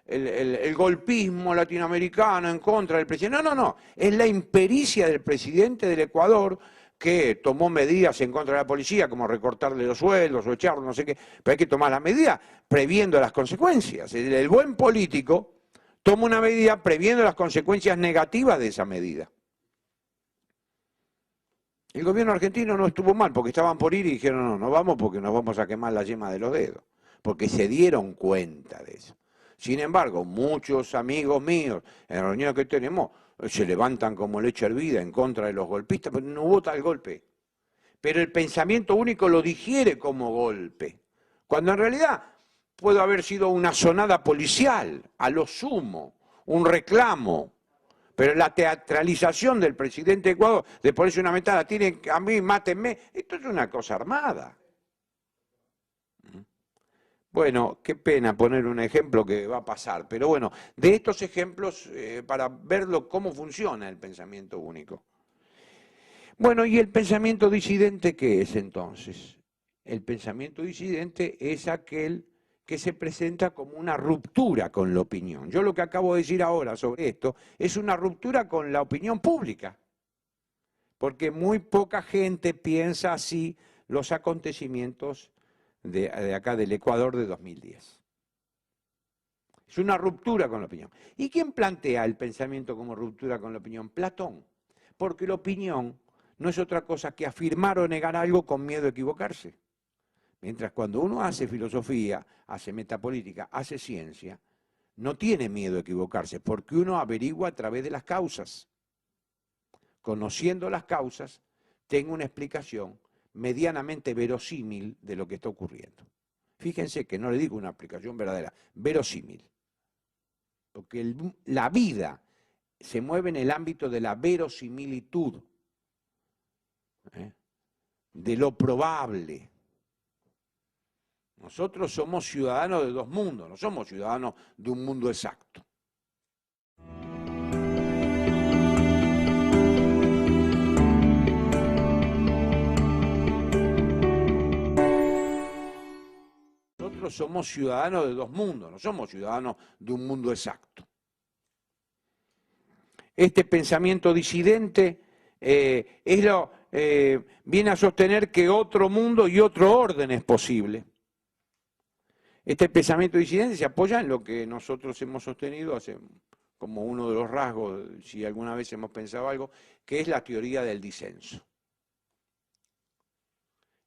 el golpismo latinoamericano en contra del presidente. No, es la impericia del presidente del Ecuador que tomó medidas en contra de la policía, como recortarle los sueldos o echarlo, no sé qué, pero hay que tomar las medidas previendo las consecuencias. El buen político toma una medida previendo las consecuencias negativas de esa medida. El gobierno argentino no estuvo mal porque estaban por ir y dijeron no vamos porque nos vamos a quemar la yema de los dedos, porque se dieron cuenta de eso. Sin embargo, muchos amigos míos en la reunión que tenemos se levantan como leche hervida en contra de los golpistas, pero no hubo tal golpe. Pero el pensamiento único lo digiere como golpe, cuando en realidad puede haber sido una sonada policial, a lo sumo, un reclamo. Pero la teatralización del presidente de Ecuador, de ponerse una ventana, tienen a mí, mátenme, esto es una cosa armada. Bueno, qué pena poner un ejemplo que va a pasar, pero bueno, de estos ejemplos para verlo cómo funciona el pensamiento único. Bueno, ¿y el pensamiento disidente qué es entonces? El pensamiento disidente es aquel que se presenta como una ruptura con la opinión. Yo lo que acabo de decir ahora sobre esto es una ruptura con la opinión pública, porque muy poca gente piensa así los acontecimientos de acá del Ecuador de 2010. Es una ruptura con la opinión. ¿Y quién plantea el pensamiento como ruptura con la opinión? Platón, porque la opinión no es otra cosa que afirmar o negar algo con miedo a equivocarse. Mientras cuando uno hace filosofía, hace metapolítica, hace ciencia, no tiene miedo a equivocarse, porque uno averigua a través de las causas. Conociendo las causas, tengo una explicación medianamente verosímil de lo que está ocurriendo. Fíjense que no le digo una explicación verdadera, verosímil. Porque la vida se mueve en el ámbito de la verosimilitud, de lo probable. Nosotros somos ciudadanos de dos mundos, no somos ciudadanos de un mundo exacto. Nosotros somos ciudadanos de dos mundos, no somos ciudadanos de un mundo exacto. Este pensamiento disidente viene a sostener que otro mundo y otro orden es posible. Este pensamiento disidente se apoya en lo que nosotros hemos sostenido como uno de los rasgos, si alguna vez hemos pensado algo, que es la teoría del disenso.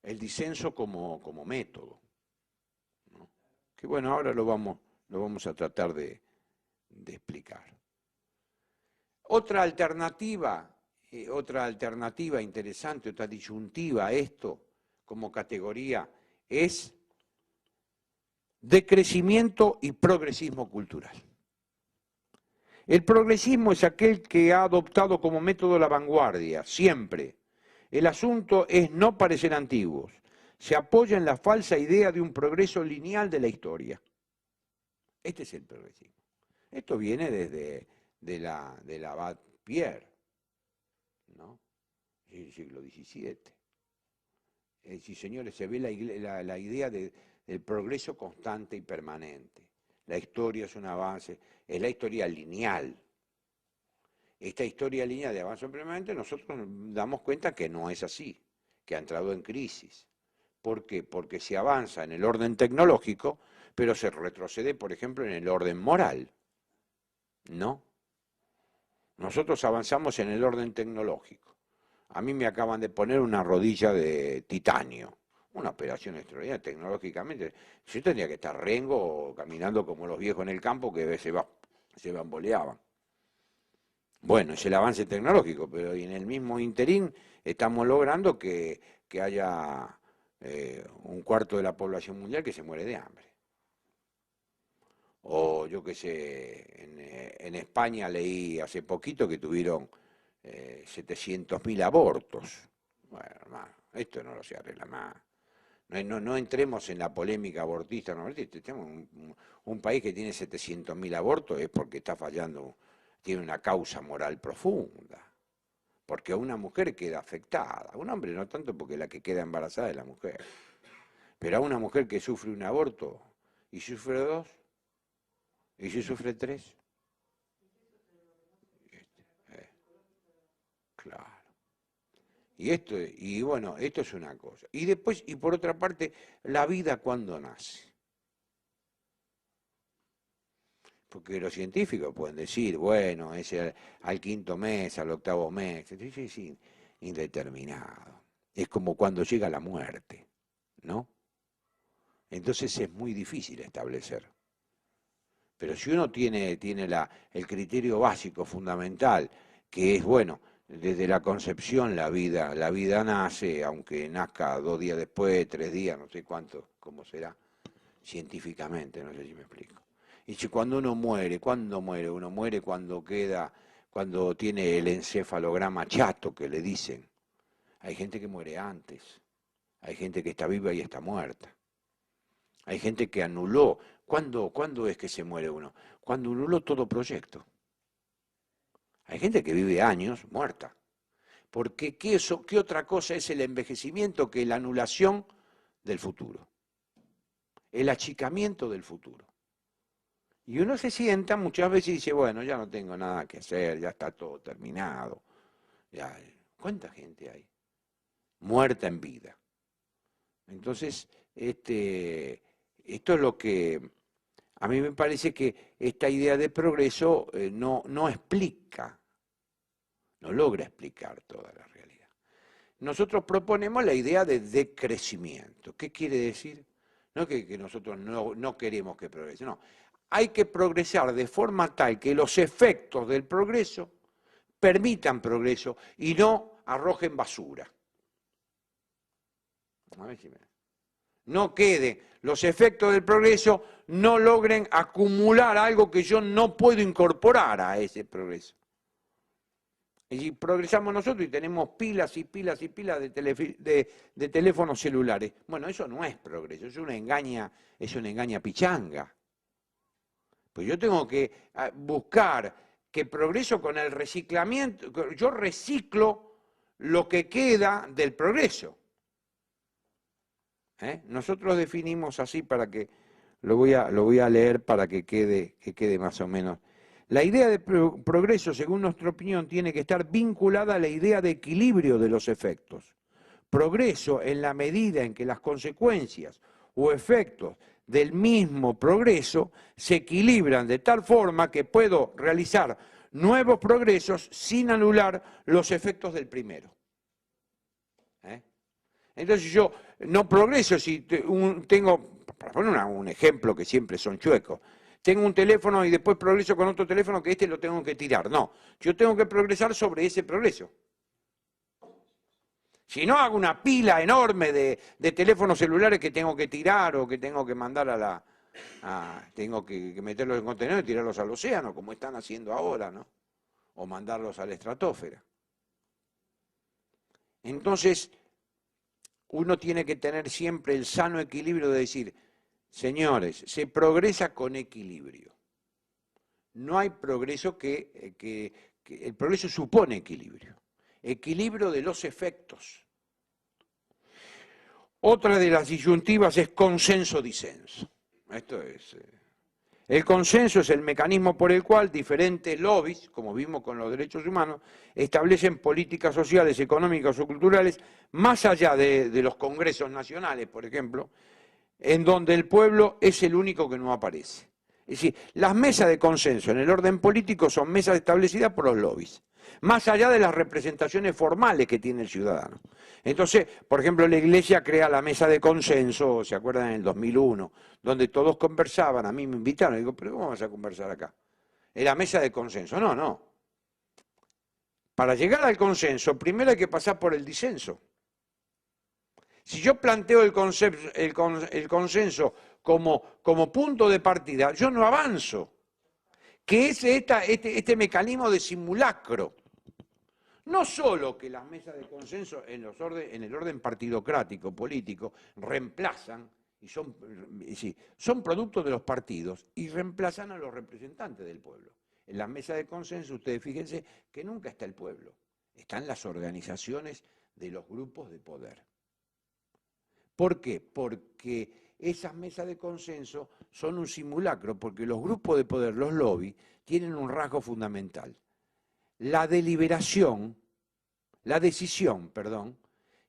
El disenso como método, ¿no? Que bueno, ahora lo vamos a tratar de explicar. Otra alternativa interesante, otra disyuntiva a esto como categoría es decrecimiento y progresismo cultural. El progresismo es aquel que ha adoptado como método la vanguardia, siempre. El asunto es no parecer antiguos. Se apoya en la falsa idea de un progreso lineal de la historia. Este es el progresismo. Esto viene desde del abad Pierre, ¿no? El siglo XVII. Es decir, señores, se ve la idea del progreso constante y permanente. La historia es un avance, es la historia lineal. Esta historia lineal de avance permanente nosotros nos damos cuenta que no es así, que ha entrado en crisis. ¿Por qué? Porque se avanza en el orden tecnológico, pero se retrocede, por ejemplo, en el orden moral. ¿No? Nosotros avanzamos en el orden tecnológico. A mí me acaban de poner una rodilla de titanio, una operación extraordinaria tecnológicamente. Yo tendría que estar rengo caminando como los viejos en el campo que se bamboleaban. Bueno, es el avance tecnológico, pero en el mismo interín estamos logrando que haya un cuarto de la población mundial que se muere de hambre. O yo qué sé, en España leí hace poquito que tuvieron 700.000 abortos. Bueno, hermano, esto no lo se arregla más. No entremos en la polémica abortista. No, tenemos un país que tiene 700.000 abortos es porque está fallando, tiene una causa moral profunda. Porque una mujer queda afectada. Un hombre no tanto porque la que queda embarazada es la mujer. Pero a una mujer que sufre un aborto y sufre dos, ¿y si sufre tres? Claro. Y bueno, esto es una cosa. Y después, y por otra parte, la vida cuando nace. Porque los científicos pueden decir, bueno, es al quinto mes, al octavo mes, es indeterminado. Es como cuando llega la muerte, ¿no? Entonces es muy difícil establecer. Pero si uno tiene el criterio básico, fundamental, que es, bueno, desde la concepción la vida nace, aunque nazca 2 días después, 3 días, no sé cuánto, cómo será, científicamente, no sé si me explico. Y si cuando uno muere, ¿cuándo muere? Uno muere cuando tiene el encefalograma chato, que le dicen. Hay gente que muere antes, hay gente que está viva y está muerta. Hay gente que anuló. ¿Cuándo es que se muere uno? Cuando anuló todo proyecto. Hay gente que vive años muerta. Porque ¿qué otra cosa es el envejecimiento que la anulación del futuro? El achicamiento del futuro. Y uno se sienta muchas veces y dice, bueno, ya no tengo nada que hacer, ya está todo terminado. Ya, ¿cuánta gente hay? Muerta en vida. Entonces, esto es lo que a mí me parece que esta idea de progreso no explica, no logra explicar toda la realidad. Nosotros proponemos la idea de decrecimiento. ¿Qué quiere decir? No que nosotros no queremos que progrese, no. Hay que progresar de forma tal que los efectos del progreso permitan progreso y no arrojen basura. A ver si no quede, los efectos del progreso no logren acumular algo que yo no puedo incorporar a ese progreso. Y progresamos nosotros y tenemos pilas y pilas y pilas de teléfonos celulares. Bueno, eso no es progreso, es una engaña pichanga. Pues yo tengo que buscar que progreso con el reciclamiento, yo reciclo lo que queda del progreso. Nosotros definimos así para que, lo voy a leer para que quede más o menos. La idea de progreso, según nuestra opinión, tiene que estar vinculada a la idea de equilibrio de los efectos. Progreso en la medida en que las consecuencias o efectos del mismo progreso se equilibran de tal forma que puedo realizar nuevos progresos sin anular los efectos del primero. Entonces yo no progreso si tengo, para poner un ejemplo que siempre son chuecos, tengo un teléfono y después progreso con otro teléfono que lo tengo que tirar. No, yo tengo que progresar sobre ese progreso. Si no, hago una pila enorme de teléfonos celulares que tengo que tirar o que tengo que mandar tengo que meterlos en contenedores y tirarlos al océano, como están haciendo ahora, ¿no? O mandarlos a la estratosfera. Entonces, uno tiene que tener siempre el sano equilibrio de decir, señores, se progresa con equilibrio. No hay progreso que el progreso supone equilibrio. Equilibrio de los efectos. Otra de las disyuntivas es consenso-disenso. Esto es... El consenso es el mecanismo por el cual diferentes lobbies, como vimos con los derechos humanos, establecen políticas sociales, económicas o culturales más allá de los congresos nacionales, por ejemplo, en donde el pueblo es el único que no aparece. Es decir, las mesas de consenso en el orden político son mesas establecidas por los lobbies, más allá de las representaciones formales que tiene el ciudadano. Entonces, por ejemplo, la Iglesia crea la mesa de consenso, ¿se acuerdan? En el 2001, donde todos conversaban, a mí me invitaron, digo, pero ¿cómo vas a conversar acá? En la mesa de consenso. No, no. Para llegar al consenso, primero hay que pasar por el disenso. Si yo planteo el consenso como punto de partida, yo no avanzo, que es este mecanismo de simulacro. No solo que las mesas de consenso en el orden partidocrático, político, reemplazan, y son productos de los partidos, y reemplazan a los representantes del pueblo. En las mesas de consenso, ustedes fíjense que nunca está el pueblo, están las organizaciones de los grupos de poder. ¿Por qué? Porque esas mesas de consenso son un simulacro, porque los grupos de poder, los lobbies, tienen un rasgo fundamental. La decisión,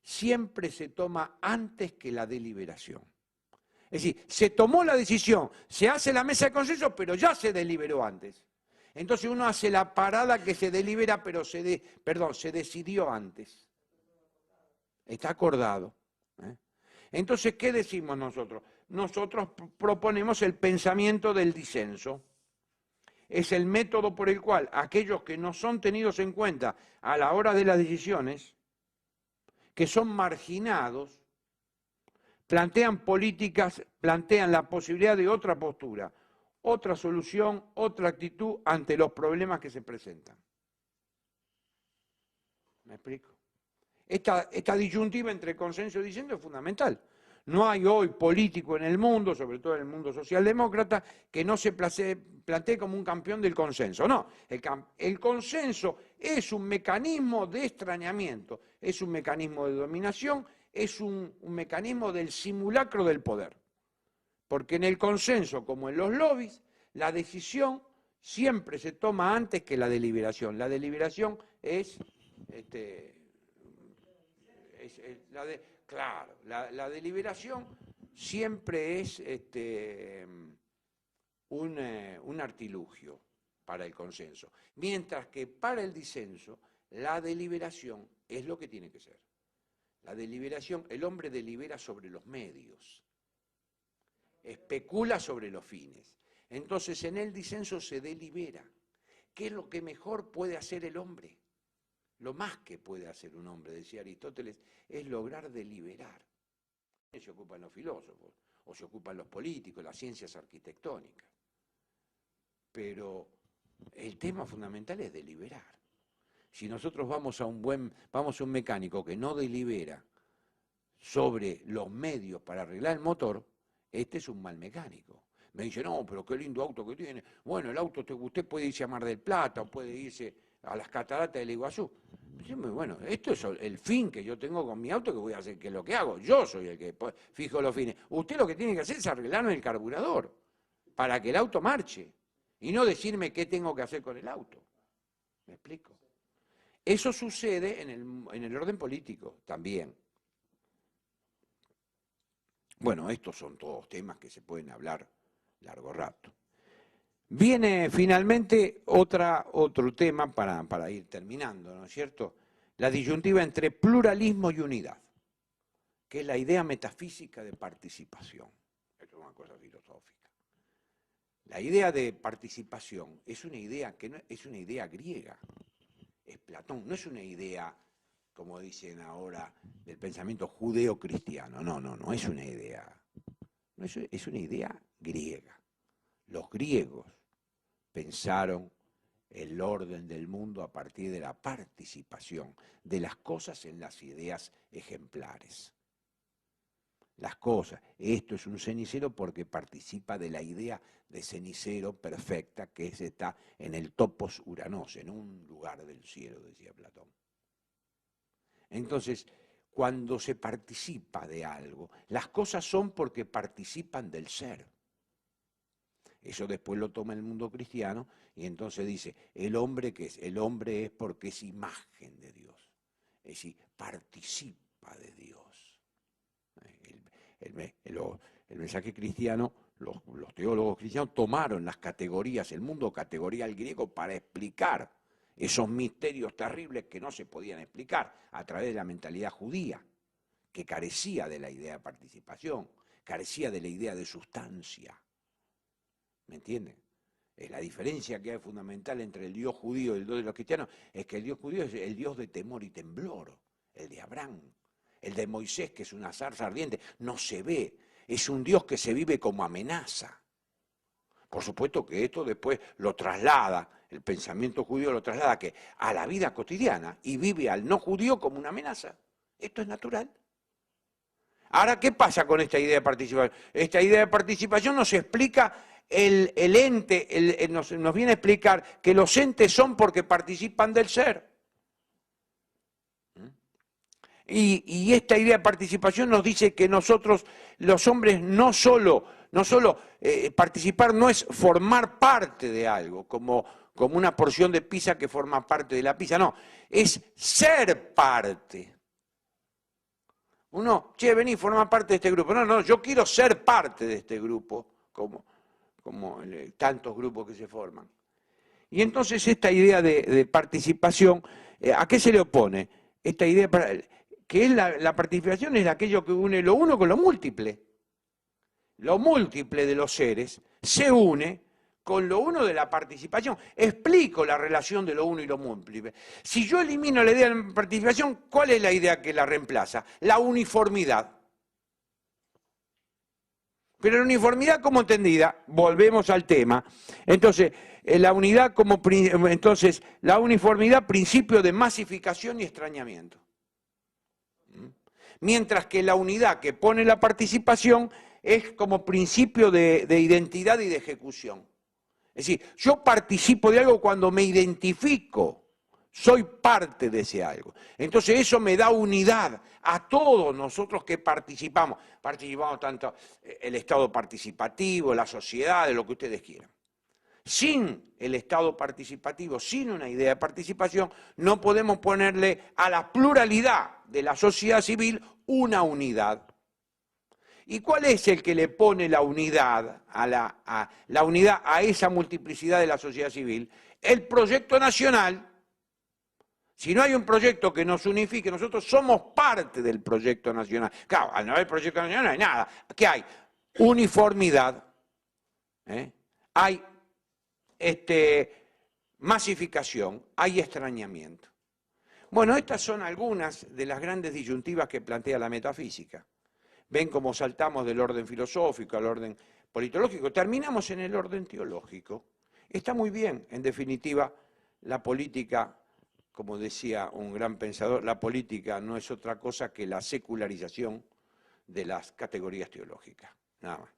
siempre se toma antes que la deliberación. Es decir, se tomó la decisión, se hace la mesa de consenso, pero ya se deliberó antes. Entonces uno hace la parada que se delibera, pero se decidió antes. Está acordado. Entonces, ¿qué decimos nosotros? Nosotros proponemos el pensamiento del disenso. Es el método por el cual aquellos que no son tenidos en cuenta a la hora de las decisiones, que son marginados, plantean políticas, plantean la posibilidad de otra postura, otra solución, otra actitud ante los problemas que se presentan. ¿Me explico? Esta disyuntiva entre consenso y disenso es fundamental. No hay hoy político en el mundo, sobre todo en el mundo socialdemócrata, que no se plantee como un campeón del consenso. No, el consenso es un mecanismo de extrañamiento, es un mecanismo de dominación, es un mecanismo del simulacro del poder. Porque en el consenso, como en los lobbies, la decisión siempre se toma antes que la deliberación. La deliberación es... Claro, la deliberación siempre es un artilugio para el consenso, mientras que para el disenso la deliberación es lo que tiene que ser. La deliberación, el hombre delibera sobre los medios, especula sobre los fines. Entonces en el disenso se delibera. ¿Qué es lo que mejor puede hacer el hombre? Lo más que puede hacer un hombre, decía Aristóteles, es lograr deliberar. Se ocupan los filósofos, o se ocupan los políticos, las ciencias arquitectónicas. Pero el tema fundamental es deliberar. Si nosotros vamos a un mecánico que no delibera sobre los medios para arreglar el motor, este es un mal mecánico. Me dice, no, pero qué lindo auto que tiene. Bueno, el auto, usted puede irse a Mar del Plata, o puede irse a las cataratas del Iguazú. Sí, bueno, esto es el fin que yo tengo con mi auto, que voy a hacer, que es lo que hago. Yo soy el que fijo los fines. Usted lo que tiene que hacer es arreglarme el carburador para que el auto marche y no decirme qué tengo que hacer con el auto. ¿Me explico? Eso sucede en el orden político también. Bueno, estos son todos temas que se pueden hablar largo rato. Viene finalmente otro tema para ir terminando, ¿no es cierto? La disyuntiva entre pluralismo y unidad, que es la idea metafísica de participación. Esto es una cosa filosófica. La idea de participación es una idea es una idea griega, es Platón, no es una idea, como dicen ahora, del pensamiento judeo-cristiano. No, es una idea. No, es una idea griega. Los griegos pensaron el orden del mundo a partir de la participación de las cosas en las ideas ejemplares. Las cosas, esto es un cenicero porque participa de la idea de cenicero perfecta que está en el topos uranos, en un lugar del cielo, decía Platón. Entonces, cuando se participa de algo, las cosas son porque participan del ser. Eso después lo toma el mundo cristiano y entonces dice, ¿el hombre qué es? El hombre es porque es imagen de Dios, es decir, participa de Dios. El mensaje cristiano, los teólogos cristianos tomaron las categorías, el mundo categorial griego para explicar esos misterios terribles que no se podían explicar a través de la mentalidad judía, que carecía de la idea de participación, carecía de la idea de sustancia. ¿Me entienden? La diferencia que hay fundamental entre el Dios judío y el Dios de los cristianos es que el Dios judío es el Dios de temor y temblor, el de Abraham. El de Moisés, que es una zarza ardiente, no se ve, es un Dios que se vive como amenaza. Por supuesto que esto después lo traslada, el pensamiento judío lo traslada a la vida cotidiana y vive al no judío como una amenaza. Esto es natural. Ahora, ¿qué pasa con esta idea de participación? Esta idea de participación nos explica el ente, nos viene a explicar que los entes son porque participan del ser. Y esta idea de participación nos dice que nosotros, los hombres, no solo participar no es formar parte de algo, como una porción de pizza que forma parte de la pizza, no, es ser parte. Uno, vení, forma parte de este grupo. No, yo quiero ser parte de este grupo, como tantos grupos que se forman. Y entonces esta idea de participación, ¿a qué se le opone? Esta idea que es la participación es aquello que une lo uno con lo múltiple. Lo múltiple de los seres se une con lo uno de la participación. Explico la relación de lo uno y lo múltiple. Si yo elimino la idea de participación, ¿cuál es la idea que la reemplaza? La uniformidad. Pero la uniformidad como entendida, volvemos al tema, entonces la uniformidad, principio de masificación y extrañamiento. Mientras que la unidad que pone la participación es como principio de identidad y de ejecución. Es decir, yo participo de algo cuando me identifico, soy parte de ese algo. Entonces eso me da unidad a todos nosotros que participamos. Participamos tanto el Estado participativo, la sociedad, de lo que ustedes quieran. Sin el Estado participativo, sin una idea de participación, no podemos ponerle a la pluralidad de la sociedad civil una unidad. ¿Y cuál es el que le pone la unidad a esa multiplicidad de la sociedad civil? El proyecto nacional. Si no hay un proyecto que nos unifique, nosotros somos parte del proyecto nacional. Claro, al no haber proyecto nacional no hay nada. ¿Qué hay? Uniformidad. Hay masificación, hay extrañamiento. Bueno, estas son algunas de las grandes disyuntivas que plantea la metafísica. Ven cómo saltamos del orden filosófico al orden politológico, terminamos en el orden teológico. Está muy bien, en definitiva, la política, como decía un gran pensador, la política no es otra cosa que la secularización de las categorías teológicas. Nada más.